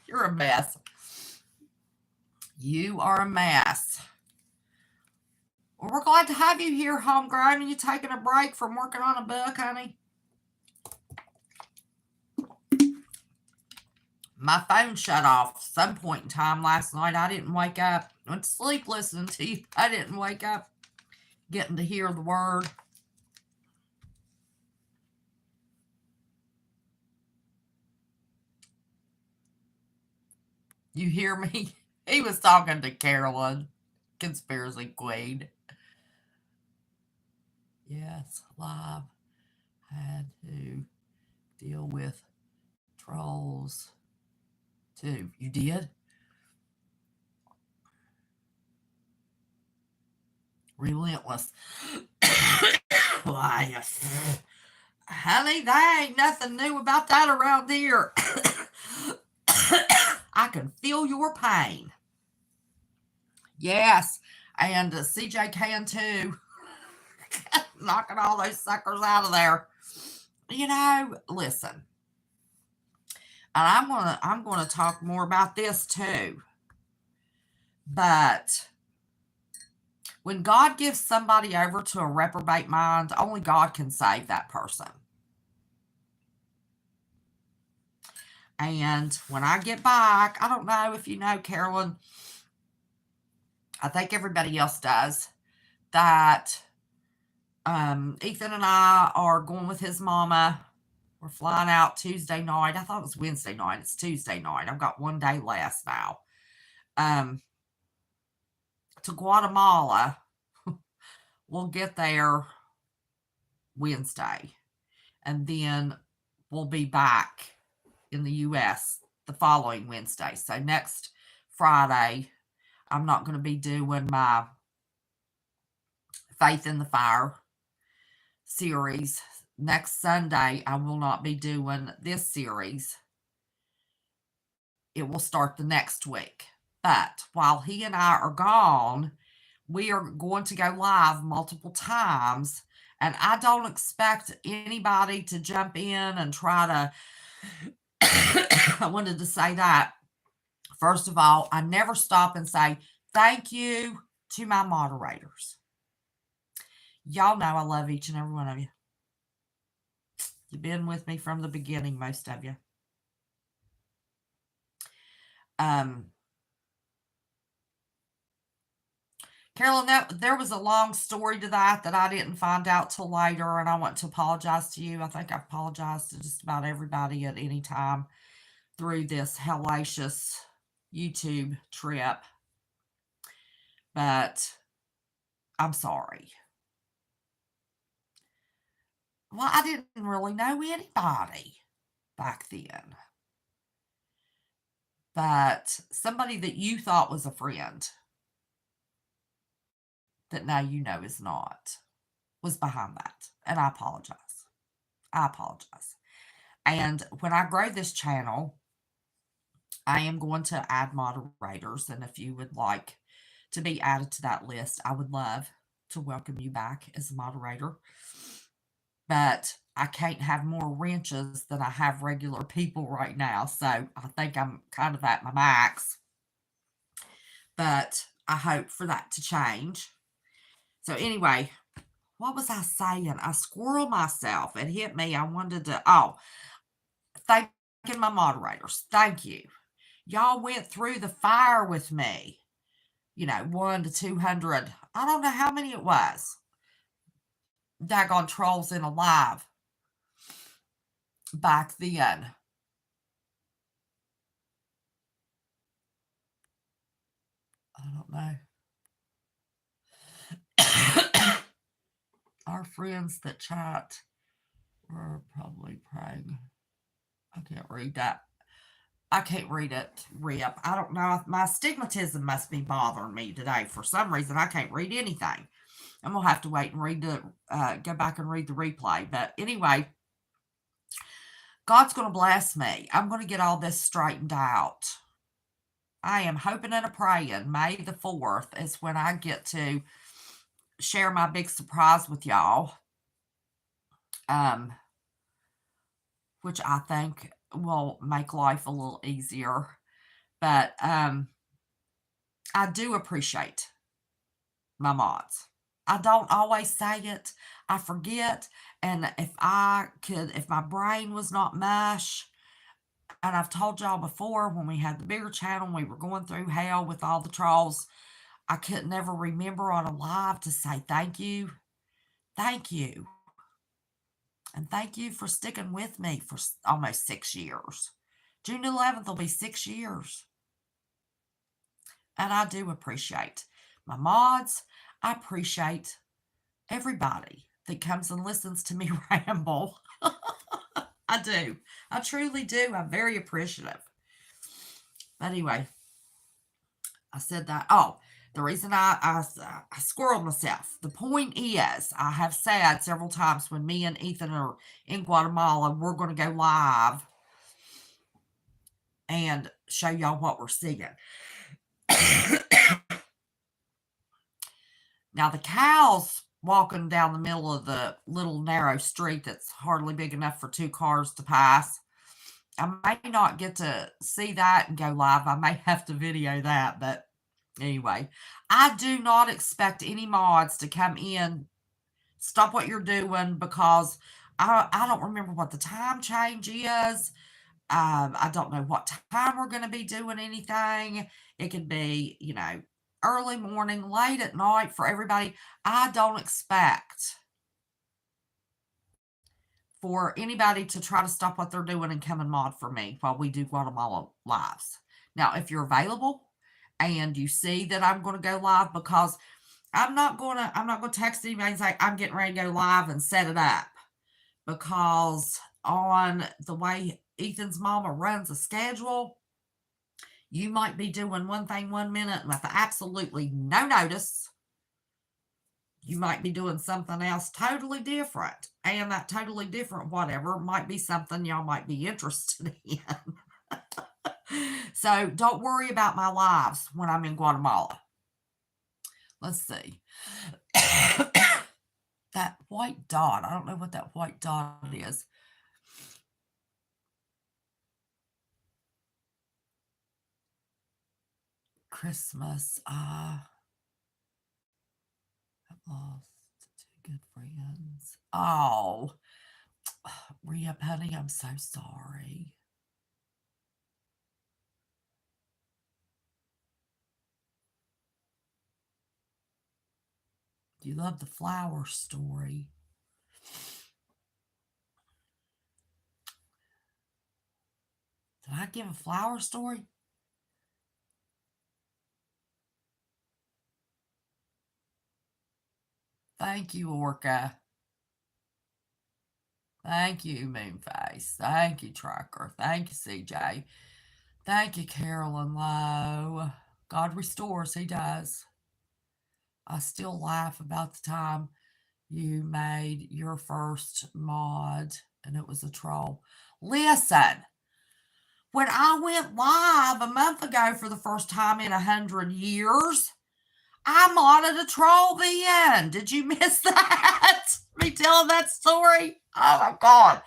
You're a mess. You are a mess. Well, we're glad to have you here, Homegrown. Are you taking a break from working on a book, honey? My phone shut off some point in time last night. I didn't wake up. I went to sleep listening to you. I didn't wake up getting to hear the word. You hear me? He was talking to Carolyn, conspiracy queen. Yes, live. Had to deal with trolls too. You did? Relentless. Why, honey, there ain't nothing new about that around here. I can feel your pain. Yes, and CJ can too. Knocking all those suckers out of there. You know, listen, and I'm gonna talk more about this too. But when God gives somebody over to a reprobate mind, only God can save that person. And when I get back, I don't know if you know, Carolyn, I think everybody else does, that Ethan and I are going with his mama. We're flying out Tuesday night. I thought it was Wednesday night. It's Tuesday night. I've got one day less now. Um, to Guatemala. We'll get there Wednesday. And then we'll be back in the US the following Wednesday. So next Friday, I'm not going to be doing my Faith in the Fire series. Next Sunday, I will not be doing this series. It will start the next week. But while he and I are gone, we are going to go live multiple times. And I don't expect anybody to jump in and try to. I wanted to say that. First of all, I never stop and say thank you to my moderators. Y'all know I love each and every one of you. You've been with me from the beginning, most of you. Carolyn, there was a long story to that I didn't find out till later, and I want to apologize to you. I think I've apologized to just about everybody at any time through this hellacious YouTube trip. But I'm sorry. Well, I didn't really know anybody back then. But somebody that you thought was a friend that now you know is not was behind that. And I apologize. I apologize. And when I grow this channel, I am going to add moderators. And if you would like to be added to that list, I would love to welcome you back as a moderator. But I can't have more wrenches than I have regular people right now. So I think I'm kind of at my max. But I hope for that to change. So anyway, what was I saying? I squirreled myself. It hit me. I wanted to, thanking my moderators. Thank you. Y'all went through the fire with me. 1 to 200. I don't know how many it was. Daggone trolls in a live back then. I don't know. Our friends that chat were probably praying. I can't read that. I can't read it, Rip. I don't know. My astigmatism must be bothering me today. For some reason, I can't read anything. I'm going to have to wait and go back and read the replay. But anyway, God's going to bless me. I'm going to get all this straightened out. I am hoping and praying May the 4th is when I get to share my big surprise with y'all. Which I think will make life a little easier. But I do appreciate my mods. I don't always say it. I forget. And if my brain was not mush, and I've told y'all before when we had the bigger channel, we were going through hell with all the trolls, I could never remember on a live to say thank you. Thank you. And thank you for sticking with me for almost 6 years. June 11th will be 6 years. And I do appreciate my mods. I appreciate everybody that comes and listens to me ramble. I do. I truly do. I'm very appreciative. But anyway, I said that. Oh, the reason I squirreled myself. The point is, I have said several times when me and Ethan are in Guatemala, we're going to go live and show y'all what we're seeing. Now, the cows walking down the middle of the little narrow street that's hardly big enough for 2 cars to pass. I may not get to see that and go live. I may have to video that, but anyway, I do not expect any mods to come in, stop what you're doing, because I don't remember what the time change is. I don't know what time we're going to be doing anything. It could be, early morning, late at night for everybody. I don't expect for anybody to try to stop what they're doing and come and mod for me while we do Guatemala lives. Now, if you're available and you see that I'm going to go live, because I'm not going to text anybody and say I'm getting ready to go live and set it up, because on the way Ethan's mama runs a schedule, you might be doing one thing 1 minute with absolutely no notice. You might be doing something else totally different. And that totally different whatever might be something y'all might be interested in. So don't worry about my lives when I'm in Guatemala. Let's see. That white dot. I don't know what that white dot is. Christmas. I've lost 2 good friends. Oh, Rhea, honey, I'm so sorry. You love the flower story. Did I give a flower story? Thank you, Orca. Thank you, Moonface. Thank you, Trucker. Thank you, CJ. Thank you, Carolyn Lowe. God restores, he does. I still laugh about the time you made your first mod and it was a troll. Listen, when I went live a month ago for the first time in 100 years, I modded a troll then. Did you miss that? Me telling that story? Oh my God.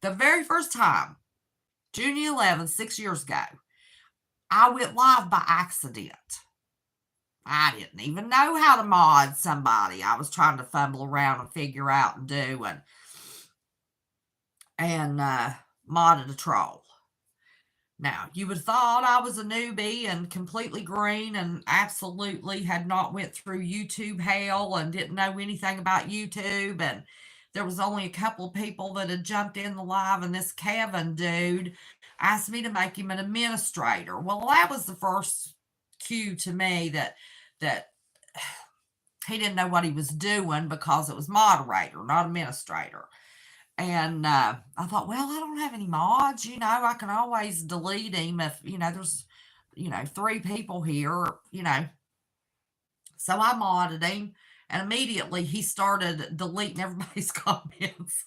The very first time, June 11th, 6 years ago, I went live by accident. I didn't even know how to mod somebody. I was trying to fumble around and figure out and do and modded a troll. Now, you would have thought I was a newbie and completely green and absolutely had not went through YouTube hell and didn't know anything about YouTube. And there was only a couple of people that had jumped in the live, and this Kevin dude asked me to make him an administrator. Well, that was the first cue to me that he didn't know what he was doing, because it was moderator, not administrator. And I thought, well, I don't have any mods. I can always delete him if, there's, 3 people here, So I modded him, and immediately he started deleting everybody's comments.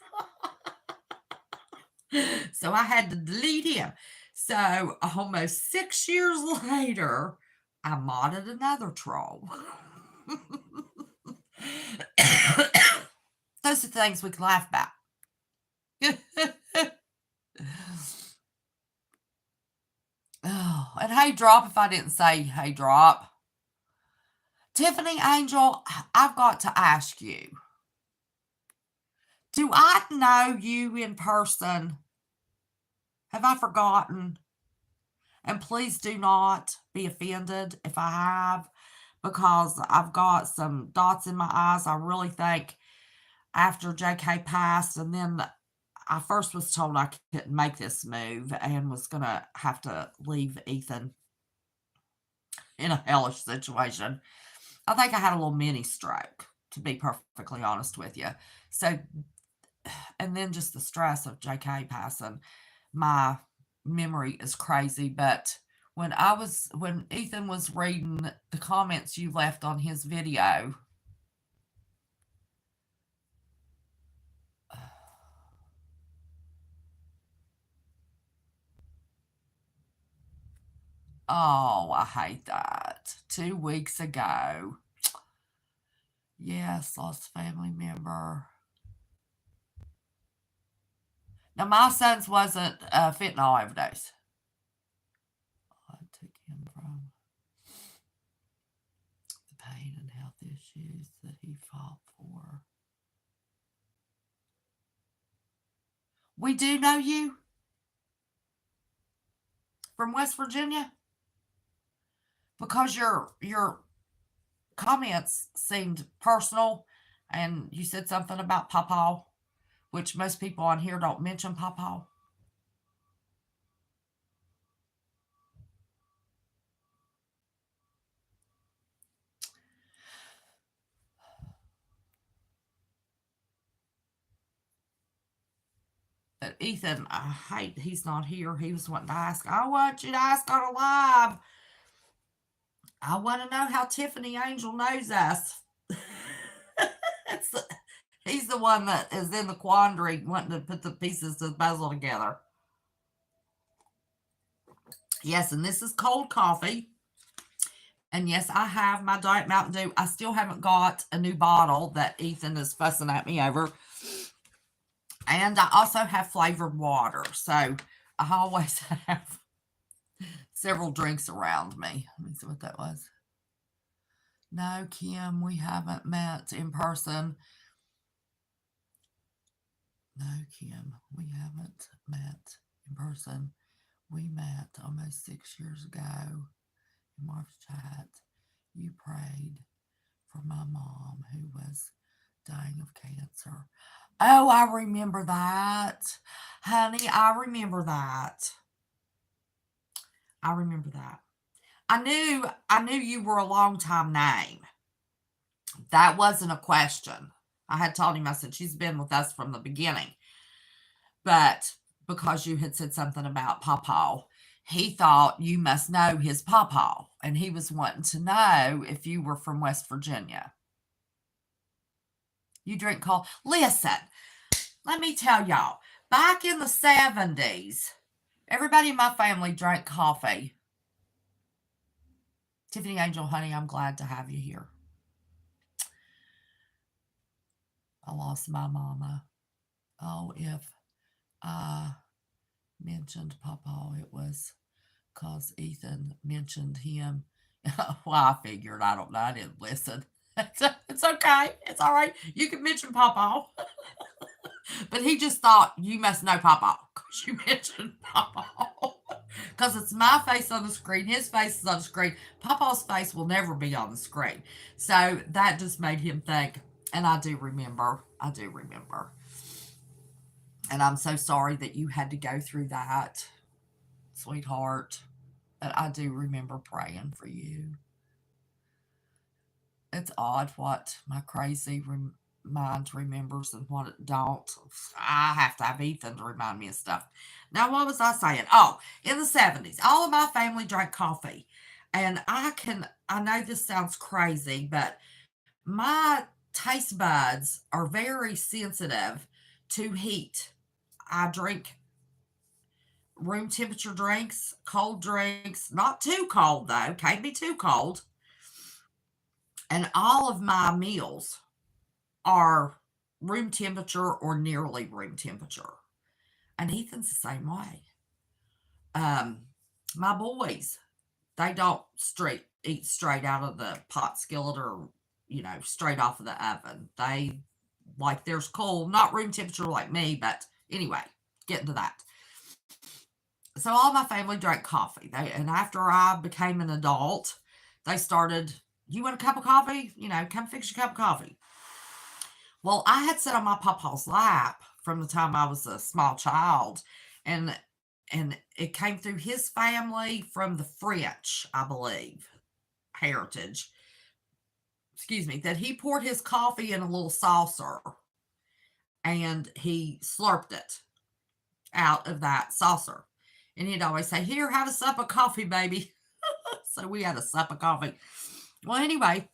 So I had to delete him. So almost 6 years later, I modded another troll. Those are things we can laugh about. Oh, and hey, Drop, if I didn't say hey, Drop. Tiffany Angel, I've got to ask you, do I know you in person? Have I forgotten? And please do not be offended if I have, because I've got some dots in my eyes. I really think after JK passed, and then I first was told I couldn't make this move and was going to have to leave Ethan in a hellish situation. I think I had a little mini stroke, to be perfectly honest with you. So, and then just the stress of JK passing, my memory is crazy. But when Ethan was reading the comments you left on his video, oh, I hate that. 2 weeks ago. Yes, lost family member. Now, my son's wasn't a fentanyl overdose. I took him from the pain and health issues that he fought for. We do know you from West Virginia, because your comments seemed personal, and you said something about Pawpaw, which most people on here don't mention Pawpaw. But Ethan, I hate he's not here. He was wanting to ask. I want you to ask on a live. I want to know how Tiffany Angel knows us. He's the one that is in the quandary, wanting to put the pieces of the puzzle together. Yes, and this is cold coffee. And yes, I have my Diet Mountain Dew. I still haven't got a new bottle that Ethan is fussing at me over. And I also have flavored water. So I always have several drinks around me. Let me see what that was. No, Kim, we haven't met in person. No, Kim, we haven't met in person. We met almost 6 years ago in Mark's chat. You prayed for my mom who was dying of cancer. Oh, I remember that. Honey, I remember that. I remember that. I knew you were a long time name. That wasn't a question. I had told him, I said, she's been with us from the beginning. But because you had said something about Pawpaw, he thought you must know his Pawpaw. And he was wanting to know if you were from West Virginia. You drink coffee. Listen, let me tell y'all, back in the 70s, everybody in my family drank coffee. Tiffany Angel, honey, I'm glad to have you here. I lost my mama. Oh, if I mentioned Papa, it was because Ethan mentioned him. Well, I figured. I don't know. I didn't listen. It's okay. It's all right. You can mention Papa. But he just thought you must know Papa because you mentioned Papa. Because it's my face on the screen, his face is on the screen. Papa's face will never be on the screen. So that just made him think, and I do remember. I do remember. And I'm so sorry that you had to go through that, sweetheart. But I do remember praying for you. It's odd what my crazy mind remembers and what it don't. I have to have Ethan to remind me of stuff. Now, what was I saying? Oh, in the 70s, all of my family drank coffee. And I know this sounds crazy, but my taste buds are very sensitive to heat. I drink room temperature drinks, cold drinks, not too cold though, can't be too cold. And all of my meals are room temperature or nearly room temperature. And Ethan's the same way. Um, my boys, they don't eat straight out of the pot skillet or, straight off of the oven. They like theirs cold, not room temperature like me, but anyway, getting to that. So all my family drank coffee. And after I became an adult, they started, you want a cup of coffee? Come fix your cup of coffee. Well, I had sat on my papa's lap from the time I was a small child, and it came through his family from the French, I believe, heritage. Excuse me, that he poured his coffee in a little saucer and he slurped it out of that saucer. And he'd always say, "Here, have a sup of coffee, baby." So we had a sup of coffee. Well, anyway,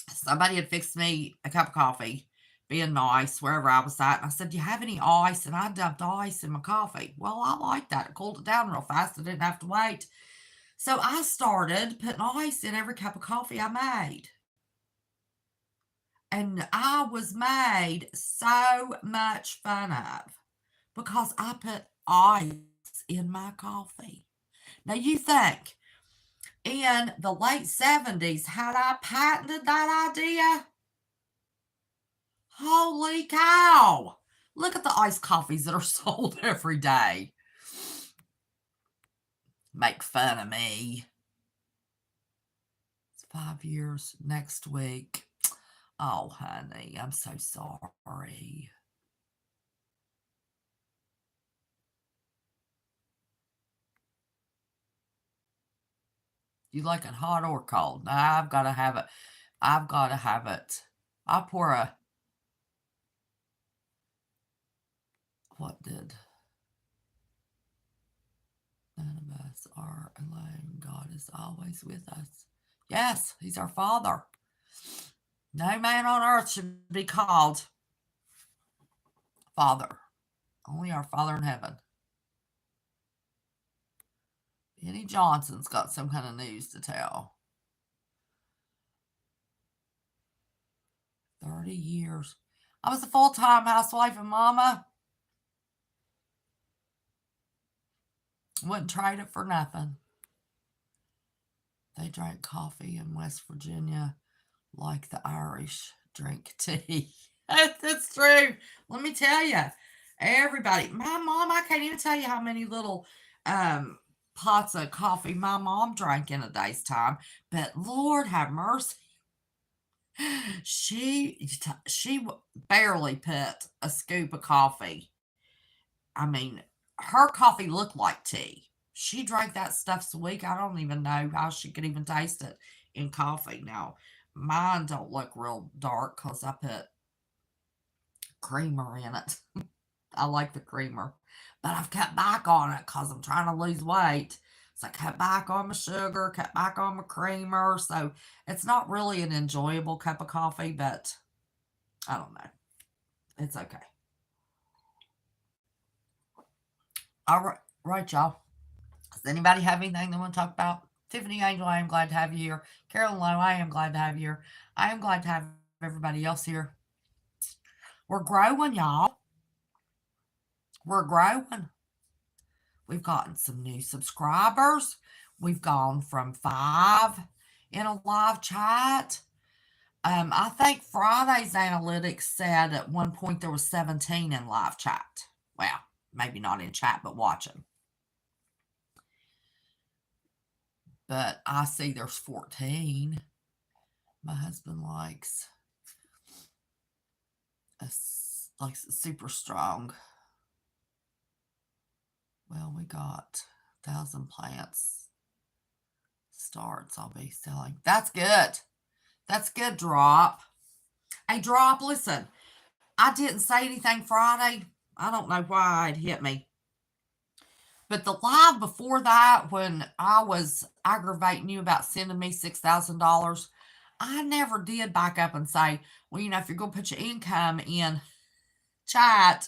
somebody had fixed me a cup of coffee, being nice wherever I was at. And I said, "Do you have any ice?" And I dumped ice in my coffee. Well, I liked that. It cooled it down real fast. I didn't have to wait. So I started putting ice in every cup of coffee I made. And I was made so much fun of because I put ice in my coffee. Now you think, in the late 70s, had I patented that idea? Holy cow! Look at the iced coffees that are sold every day. Make fun of me. It's 5 years next week. Oh, honey, I'm so sorry. You like it hot or cold? No, I've got to have it. I've got to have it. I pour a. What did? None of us are alone. God is always with us. Yes, He's our Father. No man on earth should be called Father. Only our Father in heaven. Penny Johnson's got some kind of news to tell. 30 years. I was a full-time housewife and mama. Wouldn't trade it for nothing. They drank coffee in West Virginia like the Irish drink tea. That's true. Let me tell you, everybody, my mom, I can't even tell you how many little pots of coffee my mom drank in a day's time. But Lord have mercy, she barely put a scoop of coffee. I mean, her coffee looked like tea. She drank that stuff so weak, I don't even know how she could even taste it in coffee. Now, mine don't look real dark because I put creamer in it. I like the creamer. But I've cut back on it because I'm trying to lose weight. So I cut back on my sugar, cut back on my creamer. So it's not really an enjoyable cup of coffee, but I don't know. It's okay. All right, right, y'all. Does anybody have anything they want to talk about? Tiffany Angel, I am glad to have you here. Carolyn Lowe, I am glad to have you here. I am glad to have everybody else here. We're growing, y'all. We're growing. We've gotten some new subscribers. We've gone from 5 in a live chat. I think Friday's analytics said at one point there was 17 in live chat. Well, maybe not in chat, but watching. But I see there's 14. My husband likes super strong. Well, we got 1,000 plants starts I'll be selling. That's good. That's good, Drop. Hey, Drop, listen. I didn't say anything Friday. I don't know why it hit me. But the live before that, when I was aggravating you about sending me $6,000, I never did back up and say, well, if you're going to put your income in chat,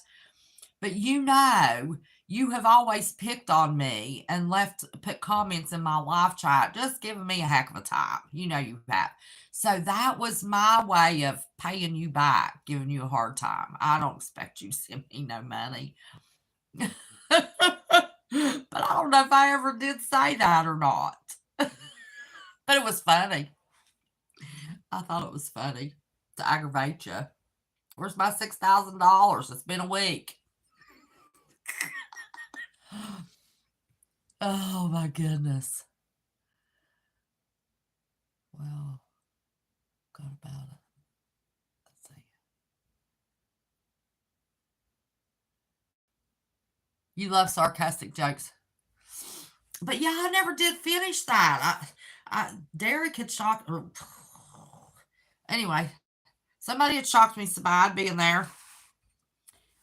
but you have always picked on me and put comments in my live chat, just giving me a heck of a time. You have. So that was my way of paying you back, giving you a hard time. I don't expect you to send me no money. But I don't know if I ever did say that or not. But it was funny. I thought it was funny to aggravate you. Where's my $6,000? It's been a week. Oh my goodness. Well, got about it. Let's see. You love sarcastic jokes. But yeah, I never did finish that. Derek had shocked. Anyway, somebody had shocked me so bad being there.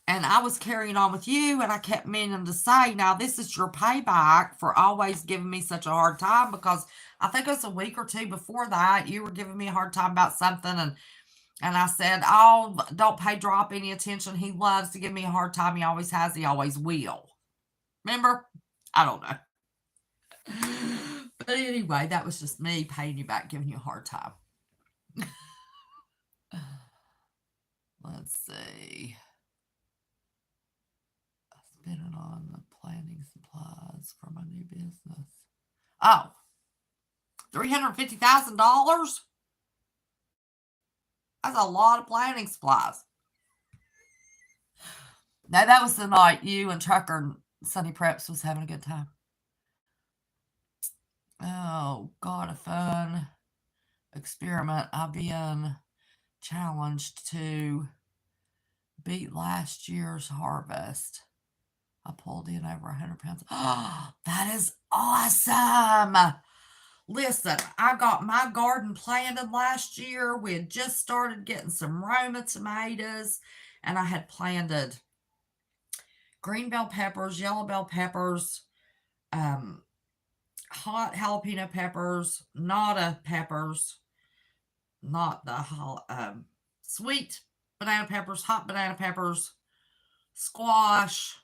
And I was carrying on with you, and I kept meaning to say, now this is your payback for always giving me such a hard time, because I think it was a week or two before that, you were giving me a hard time about something, and I said, oh, don't pay Drop any attention. He loves to give me a hard time. He always has. He always will. Remember? I don't know. But anyway, that was just me paying you back, giving you a hard time. Let's see. I spent it on the planting supplies for my new business. Oh, $350,000? That's a lot of planting supplies. No, that was the night you and Trucker and Sunny Preps was having a good time. Oh, God, a fun experiment. I've been challenged to beat last year's harvest. I pulled in over 100 pounds. Oh, that is awesome. Listen, I got my garden planted last year. We had just started getting some Roma tomatoes, and I had planted green bell peppers, yellow bell peppers, hot jalapeno peppers, nata peppers, not the sweet banana peppers, hot banana peppers, squash.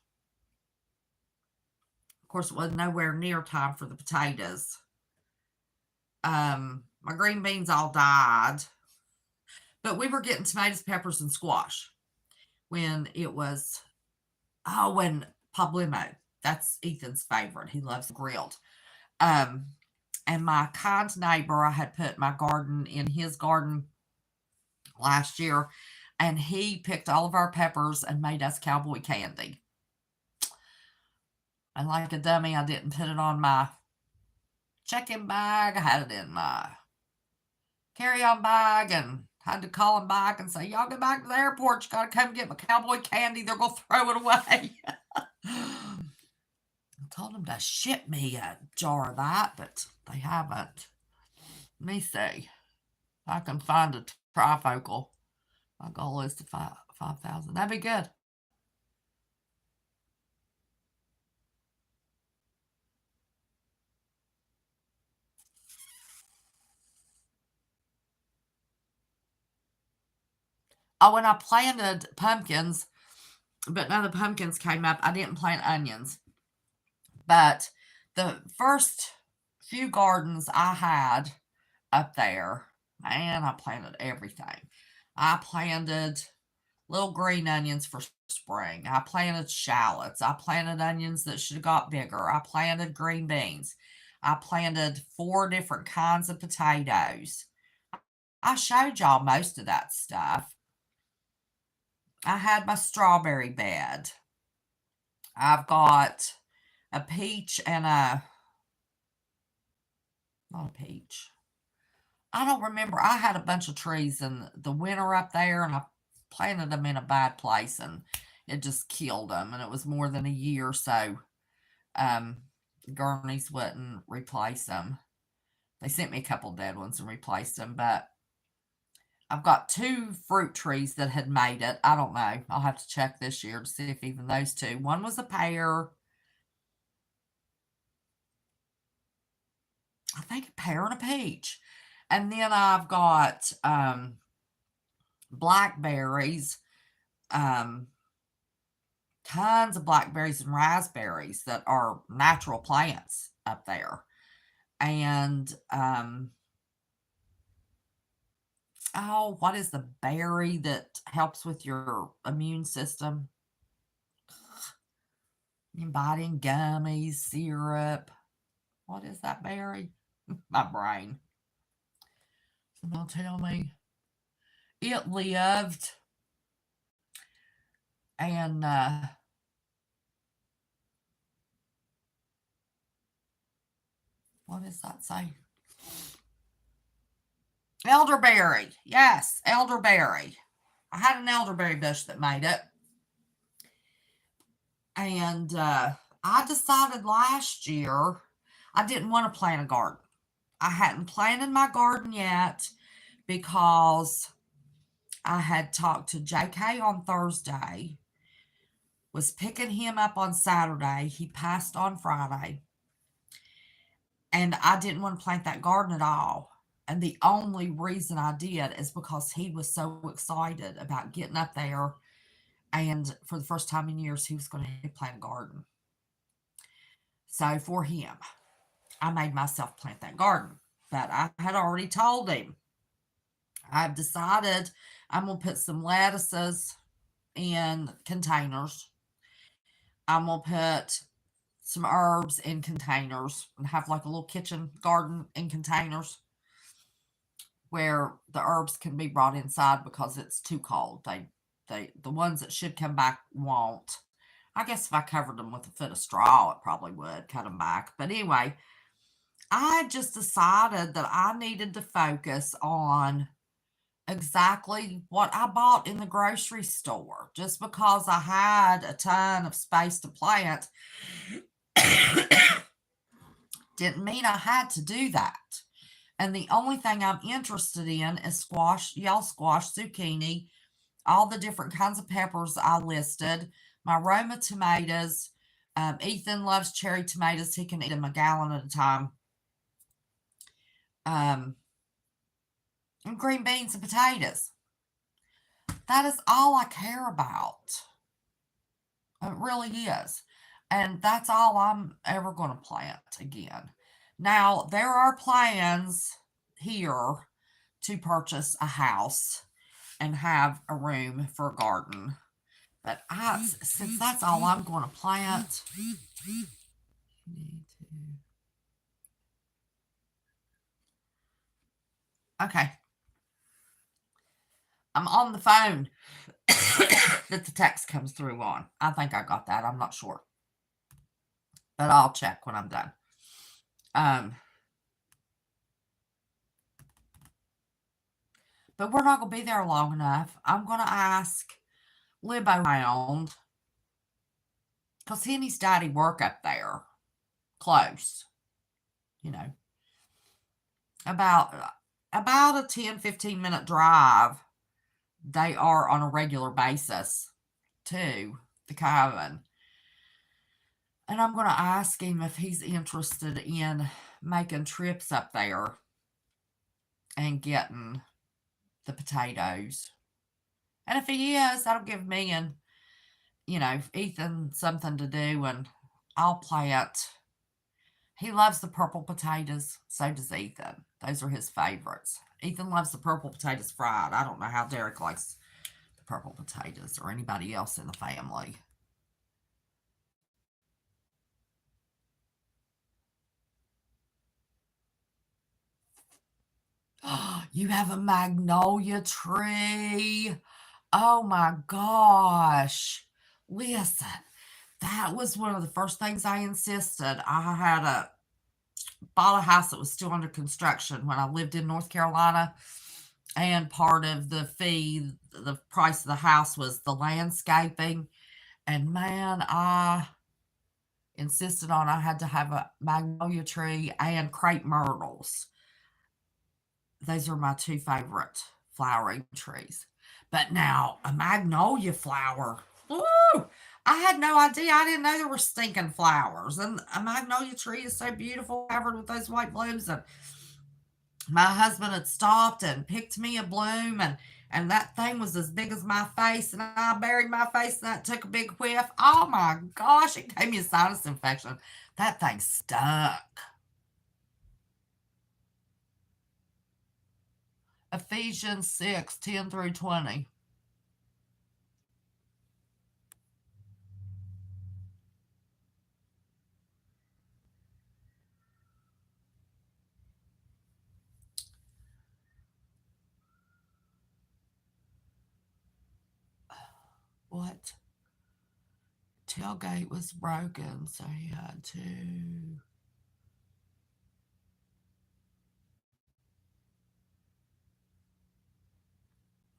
Of course, it was nowhere near time for the potatoes. My green beans all died, but we were getting tomatoes, peppers, and squash when it was, when Pablimo, that's Ethan's favorite. He loves grilled. And my kind neighbor, I had put my garden in his garden last year, and he picked all of our peppers and made us cowboy candy. And like a dummy, I didn't put it on my check-in bag. I had it in my carry-on bag and had to call him back and say, y'all get back to the airport. You got to come get my cowboy candy. They're going to throw it away. I told them to ship me a jar of that, but they haven't. Let me see if I can find a trifocal. My goal is to 5,000. That'd be good. Oh, when I planted pumpkins, but none of the pumpkins came up, I didn't plant onions. But the first few gardens I had up there, man, I planted everything. I planted little green onions for spring. I planted shallots. I planted onions that should have got bigger. I planted green beans. I planted 4 different kinds of potatoes. I showed y'all most of that stuff. I had my strawberry bed. I've got a peach and not a peach. I don't remember. I had a bunch of trees in the winter up there, and I planted them in a bad place, and it just killed them. And it was more than a year, so Gurney's wouldn't replace them. They sent me a couple dead ones and replaced them, but I've got 2 fruit trees that had made it. I don't know. I'll have to check this year to see if even those 2. One was a pear. I think a pear and a peach. And then I've got blackberries, tons of blackberries and raspberries that are natural plants up there. And oh, what is the berry that helps with your immune system? You can buy it in gummies, syrup. What is that berry? My brain. Somebody tell me. It lived, and what does that say? Elderberry. Yes, elderberry. I had an elderberry bush that made it. And I decided last year I didn't want to plant a garden. I hadn't planted my garden yet because I had talked to JK on Thursday, was picking him up on Saturday. He passed on Friday. And I didn't want to plant that garden at all. And the only reason I did is because he was so excited about getting up there. And for the first time in years, he was going to plant a garden. So for him, I made myself plant that garden. But I had already told him, I've decided I'm going to put some lettuces in containers. I'm going to put some herbs in containers and have like a little kitchen garden in containers where the herbs can be brought inside because it's too cold. The ones that should come back won't. I guess if I covered them with a foot of straw, it probably would cut them back. But anyway, I just decided that I needed to focus on exactly what I bought in the grocery store. Just because I had a ton of space to plant didn't mean I had to do that. And the only thing I'm interested in is squash, yellow squash, zucchini, all the different kinds of peppers I listed, my Roma tomatoes. Ethan loves cherry tomatoes. He can eat them a gallon at a time. And green beans and potatoes. That is all I care about. It really is. And that's all I'm ever going to plant again. Now, there are plans here to purchase a house and have a room for a garden. But since that's all I'm going to plant, okay. I'm on the phone that the text comes through on. I think I got that. I'm not sure. But I'll check when I'm done. But we're not going to be there long enough. I'm going to ask Lib around because he and his daddy work up there close, you know, about a 10-15 minute drive. They are on a regular basis to the cabin. And I'm going to ask him if he's interested in making trips up there and getting the potatoes. And if he is, that'll give me and, Ethan something to do, and I'll plant. He loves the purple potatoes. So does Ethan. Those are his favorites. Ethan loves the purple potatoes fried. I don't know how Derek likes purple potatoes, or anybody else in the family. You have a magnolia tree. Oh my gosh. Listen, that was one of the first things I insisted. I had bought a house that was still under construction when I lived in North Carolina. And part of the fee, the price of the house was the landscaping. And man, I insisted on I had to have a magnolia tree and crepe myrtles. Those are my two favorite flowering trees. But now, a magnolia flower, woo! I had no idea. I didn't know there were stinking flowers. And a magnolia tree is so beautiful, covered with those white blooms. And my husband had stopped and picked me a bloom, and that thing was as big as my face, and I buried my face, and that took a big whiff. Oh my gosh, it gave me a sinus infection. That thing stuck. Ephesians 6:10-20. What? Tailgate was broken, so he had to.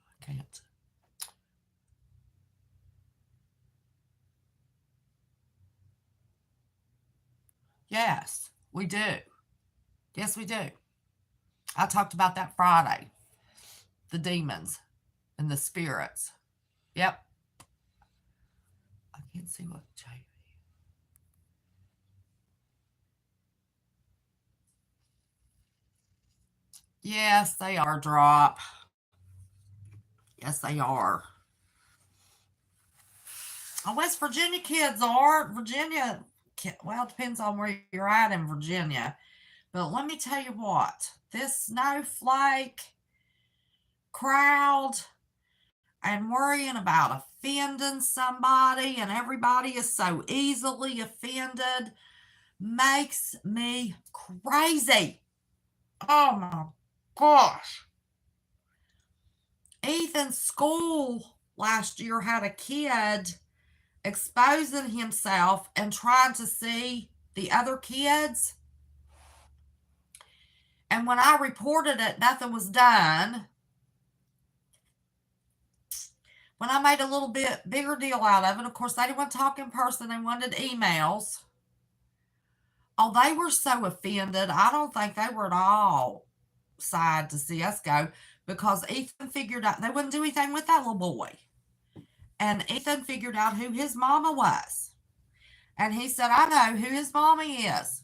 I can't. Yes, we do. Yes, we do. I talked about that Friday. The demons and the spirits. Yep. I can't see what JV. Yes, they are drop. Yes, they are. Oh, West Virginia kids are. Virginia, well, it depends on where you're at in Virginia. But let me tell you what, this snowflake crowd and worrying about offending somebody, and everybody is so easily offended, makes me crazy. Oh my gosh. Ethan's school last year had a kid exposing himself and trying to see the other kids. And when I reported it, nothing was done. When I made a little bit bigger deal out of it, of course, they didn't want to talk in person. They wanted emails. Oh, they were so offended. I don't think they were at all sad to see us go, because Ethan figured out they wouldn't do anything with that little boy. And Ethan figured out who his mama was. And he said, I know who his mommy is.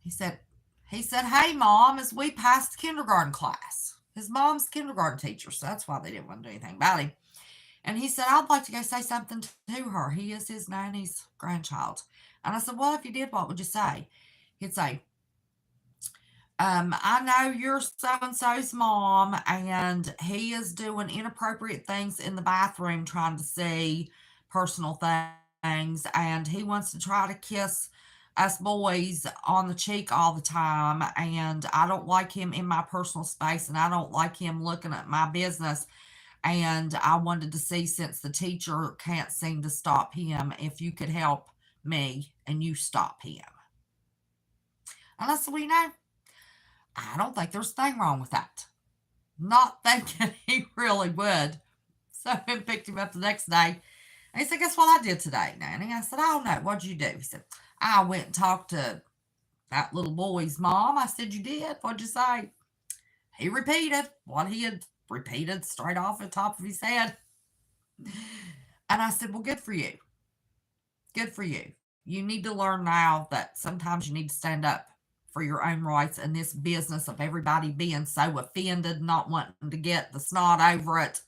He said, hey, Mom, as we passed kindergarten class. His mom's kindergarten teacher, so that's why they didn't want to do anything about him. And he said, I'd like to go say something to her. He is his nanny's grandchild. And I said, well, if you did, what would you say? He'd say, I know you're so-and-so's mom, and he is doing inappropriate things in the bathroom trying to see personal things, and he wants to try to kiss us boys on the cheek all the time, and I don't like him in my personal space, and I don't like him looking at my business, and I wanted to see, since the teacher can't seem to stop him, if you could help me and you stop him. And I said, well, I don't think there's a thing wrong with that. Not thinking he really would. So I picked him up the next day. And he said, guess what I did today, Nanny? I said, oh, no, what'd you do? He said, I went and talked to that little boy's mom. I said, you did? What'd you say? He repeated what he had repeated straight off the top of his head. And I said, well, good for you. Good for you. You need to learn now that sometimes you need to stand up for your own rights, and this business of everybody being so offended, not wanting to get the snot over it.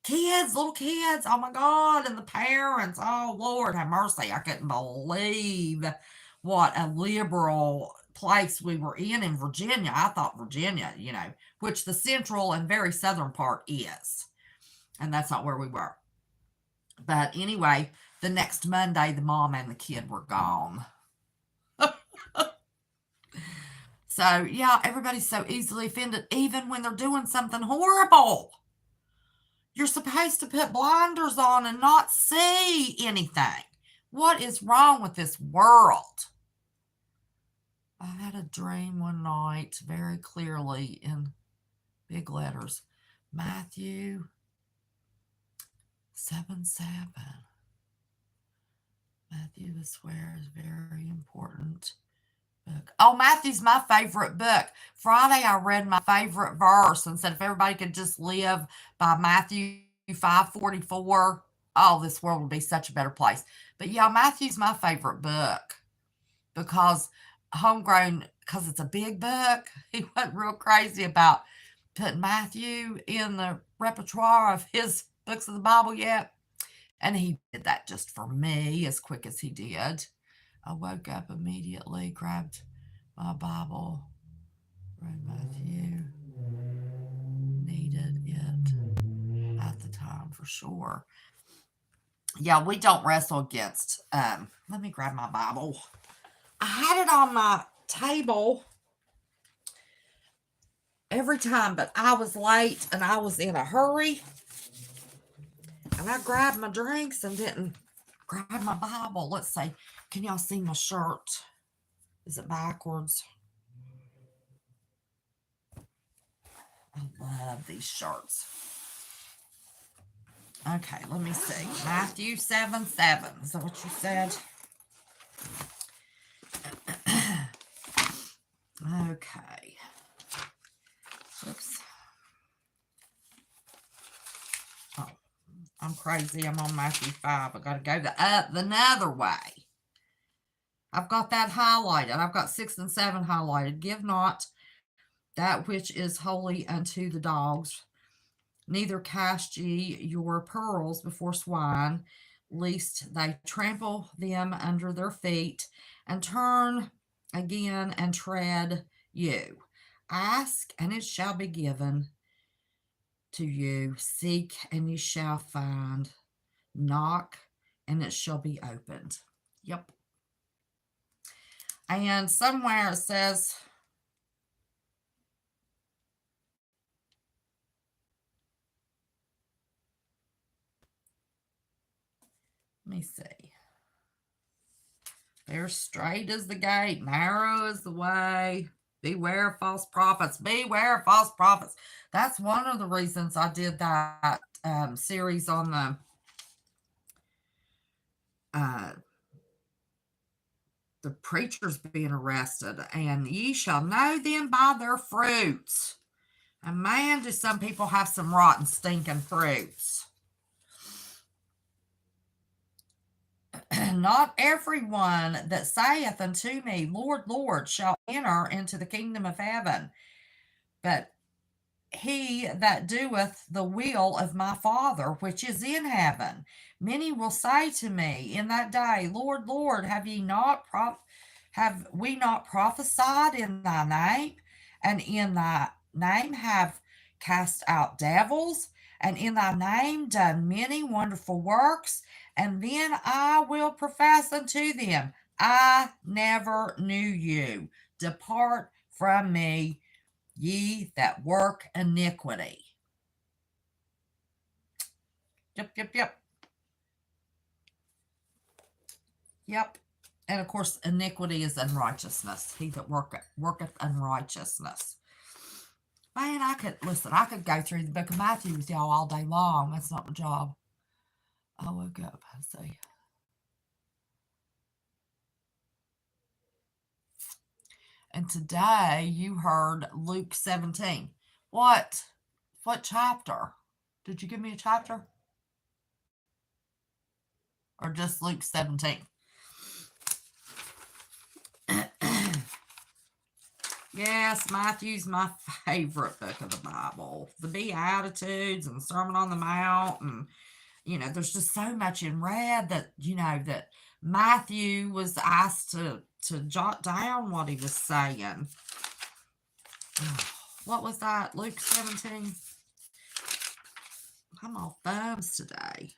Kids, little kids, oh my God, and the parents, oh Lord have mercy. I couldn't believe what a liberal place we were in Virginia. I thought Virginia, which the central and very southern part is. And that's not where we were. But anyway, the next Monday, the mom and the kid were gone. So, yeah, everybody's so easily offended, even when they're doing something horrible. You're supposed to put blinders on and not see anything. What is wrong with this world? I had a dream one night very clearly in big letters. Matthew 7:7. Matthew, I swear, is very important book. Oh, Matthew's my favorite book. Friday, I read my favorite verse and said if everybody could just live by Matthew 5:44, oh, this world would be such a better place. But yeah, Matthew's my favorite book because because it's a big book, he wasn't real crazy about putting Matthew in the repertoire of his books of the Bible yet. And he did that just for me as quick as he did. I woke up immediately, grabbed my Bible, read Matthew, needed it at the time for sure. Yeah, we don't wrestle against, let me grab my Bible. I had it on my table every time, but I was late and I was in a hurry. And I grabbed my drinks and didn't grab my Bible. Let's see. Can y'all see my shirt? Is it backwards? I love these shirts. Okay, let me see. Matthew 7:7. Is that what you said? Okay. Oops. Oh, I'm crazy. I'm on Matthew 5. I got to go the another way. I've got that highlighted. I've got 6 and 7 highlighted. Give not that which is holy unto the dogs, neither cast ye your pearls before swine, lest they trample them under their feet, and turn again and tread you. Ask, and it shall be given to you. Seek, and you shall find. Knock, and it shall be opened. Yep. And somewhere it says, let me see. There straight is the gate, narrow is the way. Beware of false prophets. Beware of false prophets. That's one of the reasons I did that series on the preachers being arrested. And ye shall know them by their fruits. And man, do some people have some rotten, stinking fruits. Not everyone that saith unto me, Lord, Lord, shall enter into the kingdom of heaven, but he that doeth the will of my Father which is in heaven. Many will say to me in that day, Lord, Lord, have we not prophesied in thy name, and in thy name have cast out devils, and in thy name done many wonderful works? And then I will profess unto them, I never knew you. Depart from me, ye that work iniquity. Yep. And of course, iniquity is unrighteousness. He that worketh unrighteousness. Man, I could go through the book of Matthew with y'all all day long. That's not my job. I woke up. Let's see. And today you heard Luke 17. What chapter? Did you give me a chapter? Or just Luke 17? Yes, Matthew's my favorite book of the Bible. The Beatitudes and the Sermon on the Mount, and there's just so much in red that that Matthew was asked to jot down what he was saying. What was that? Luke 17. I'm all thumbs today.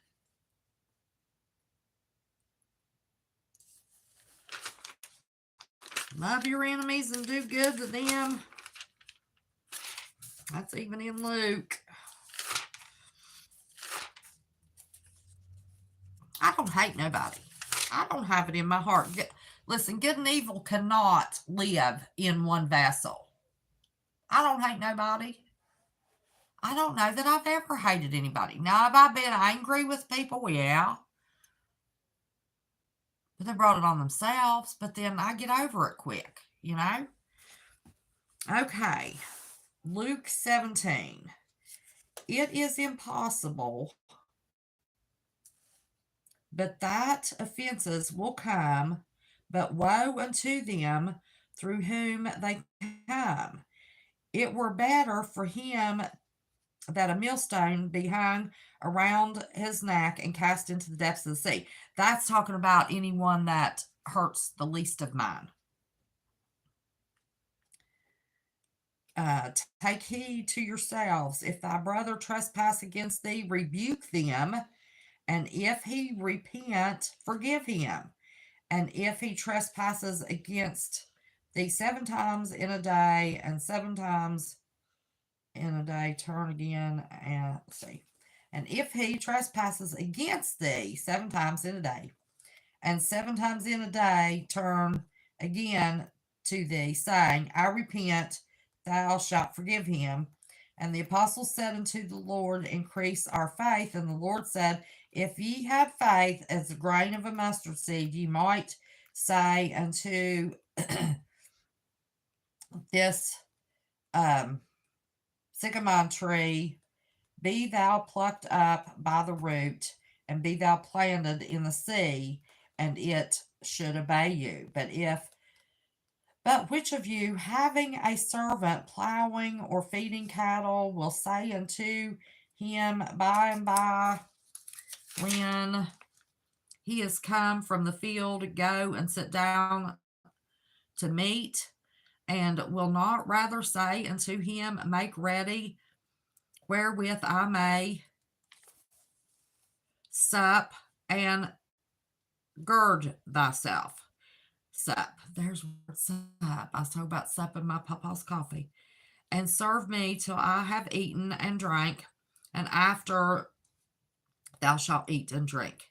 Love your enemies and do good to them. That's even in Luke. I don't hate nobody. I don't have it in my heart. Listen, good and evil cannot live in one vessel. I don't hate nobody. I don't know that I've ever hated anybody. Now, have I been angry with people? Yeah. But they brought it on themselves. But then I get over it quick, you know? Okay. Luke 17. It is impossible, but that offenses will come, but woe unto them through whom they come. It were better for him that a millstone be hung around his neck and cast into the depths of the sea. That's talking about anyone that hurts the least of mine. Take heed to yourselves. If thy brother trespass against thee, rebuke them. And if he repent, forgive him. And if he trespasses against thee 7 times in a day, and 7 times in a day, turn again and see. And if he trespasses against thee 7 times in a day, and 7 times in a day, turn again to thee, saying, I repent, thou shalt forgive him. And the apostles said unto the Lord, increase our faith. And the Lord said, if ye had faith as the grain of a mustard seed, ye might say unto this sycamore tree, be thou plucked up by the root, and be thou planted in the sea, and it should obey you. But which of you, having a servant plowing or feeding cattle, will say unto him by and by, when he is come from the field, go and sit down to meat, and will not rather say unto him, make ready, wherewith I may sup, and gird thyself. Sup. There's word sup. I was talking about supping my papa's coffee. And serve me till I have eaten and drank, and after thou shalt eat and drink.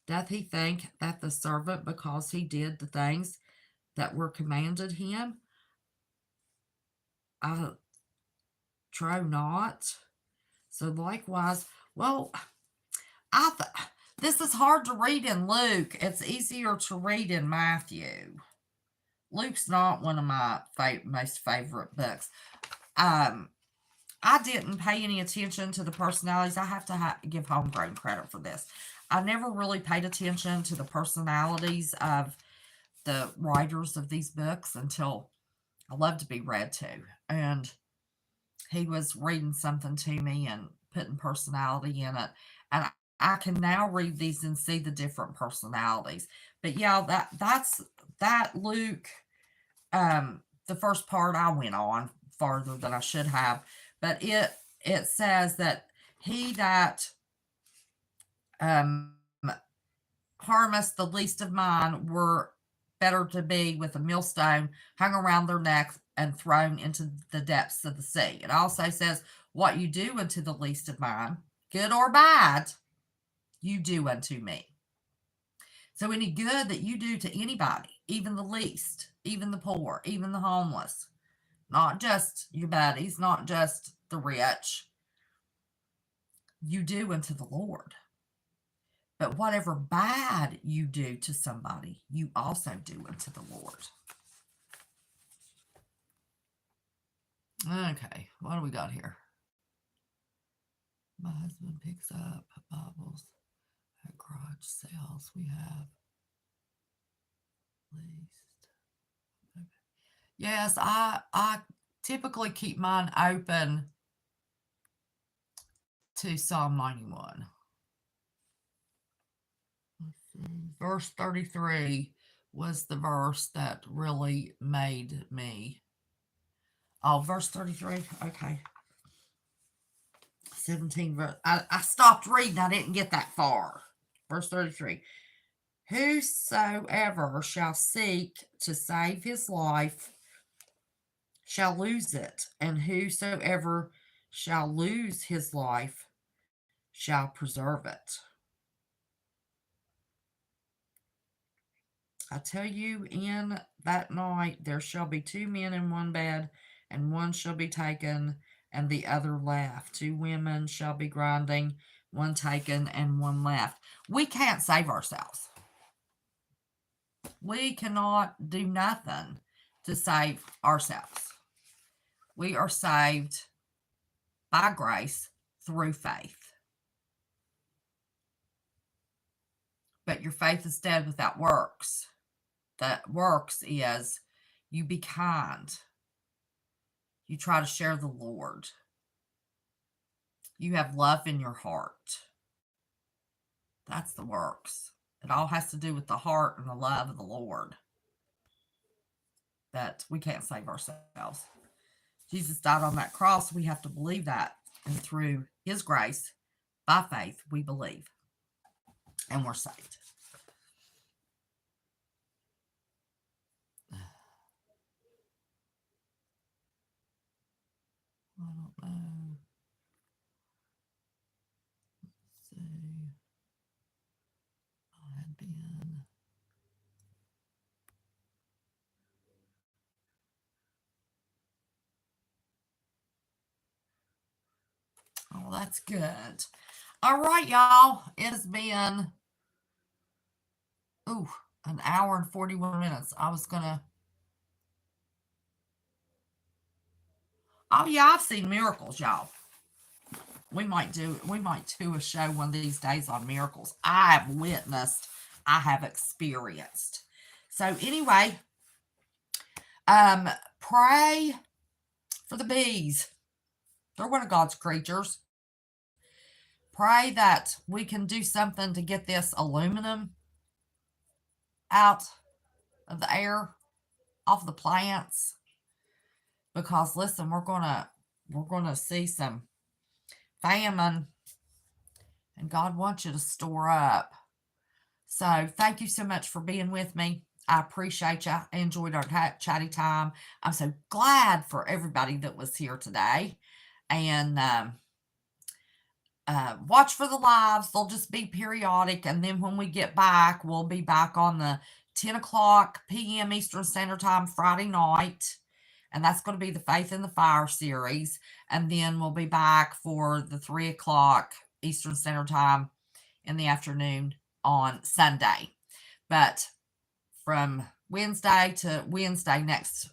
Doth he think that the servant, because he did the things that were commanded him? I trow not. So likewise, well, this is hard to read in Luke. It's easier to read in Matthew. Luke's not one of my most favorite books. I didn't pay any attention to the personalities. I have to give Homegrown credit for this. I never really paid attention to the personalities of the writers of these books until I love to be read to. And he was reading something to me and putting personality in it. And I can now read these and see the different personalities. But yeah, that's Luke. The first part I went on farther than I should have, but it says that he that harmeth the least of mine were better to be with a millstone hung around their necks and thrown into the depths of the sea. It also says, what you do unto the least of mine, good or bad, you do unto me. So any good that you do to anybody, even the least, even the poor, even the homeless, not just your buddies, not just the rich, you do unto the Lord. But whatever bad you do to somebody, you also do unto the Lord. Okay, what do we got here? My husband picks up Bibles at garage sales. We have least. Okay. Yes, I typically keep mine open to Psalm 91. Verse 33 was the verse that really made me. Oh, verse 33. Okay. 17, I stopped reading. I didn't get that far. Verse 33. Whosoever shall seek to save his life shall lose it, and whosoever shall lose his life shall preserve it. I tell you, in that night there shall be 2 men in one bed, and one shall be taken, and the other left. 2 women shall be grinding, one taken, and one left. We can't save ourselves. We cannot do nothing to save ourselves. We are saved by grace through faith. But your faith is dead without works. That works is you be kind. You try to share the Lord. You have love in your heart. That's the works. It all has to do with the heart and the love of the Lord. That we can't save ourselves. Jesus died on that cross. We have to believe that. And through his grace, by faith, we believe. And we're saved. I don't know. Let's see. I had been. Oh, that's good. All right, y'all. It has been, an hour and 41 minutes. I was going to. Oh, yeah, I've seen miracles, y'all. We might do a show one of these days on miracles. I have witnessed, I have experienced. So anyway, pray for the bees. They're one of God's creatures. Pray that we can do something to get this aluminum out of the air, off the plants. Because listen, we're gonna see some famine, and God wants you to store up. So thank you so much for being with me. I appreciate you. I enjoyed our chatty time. I'm so glad for everybody that was here today. And watch for the lives. They'll just be periodic. And then when we get back, we'll be back on the 10 o'clock p.m. Eastern Standard Time Friday night. And that's going to be the Faith in the Fire series. And then we'll be back for the 3 o'clock Eastern Standard Time in the afternoon on Sunday. But from Wednesday to Wednesday next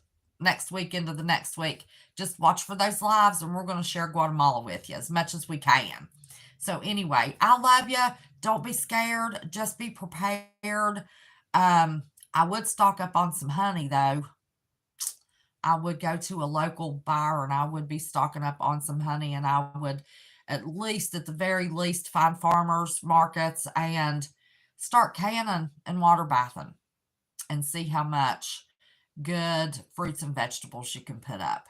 week into the next week, just watch for those lives, and we're going to share Guatemala with you as much as we can. So anyway, I love you. Don't be scared. Just be prepared. I would stock up on some honey, though. I would go to a local buyer, and I would be stocking up on some honey, and I would at the very least, find farmers markets and start canning and water bathing and see how much good fruits and vegetables you can put up.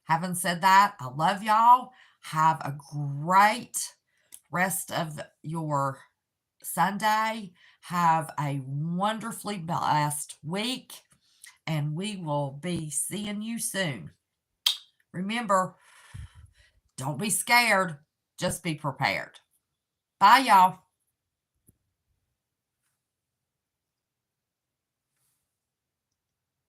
Having said that, I love y'all. Have a great rest of your Sunday. Have a wonderfully blessed week, and we will be seeing you soon. Remember, don't be scared. Just be prepared. Bye, y'all.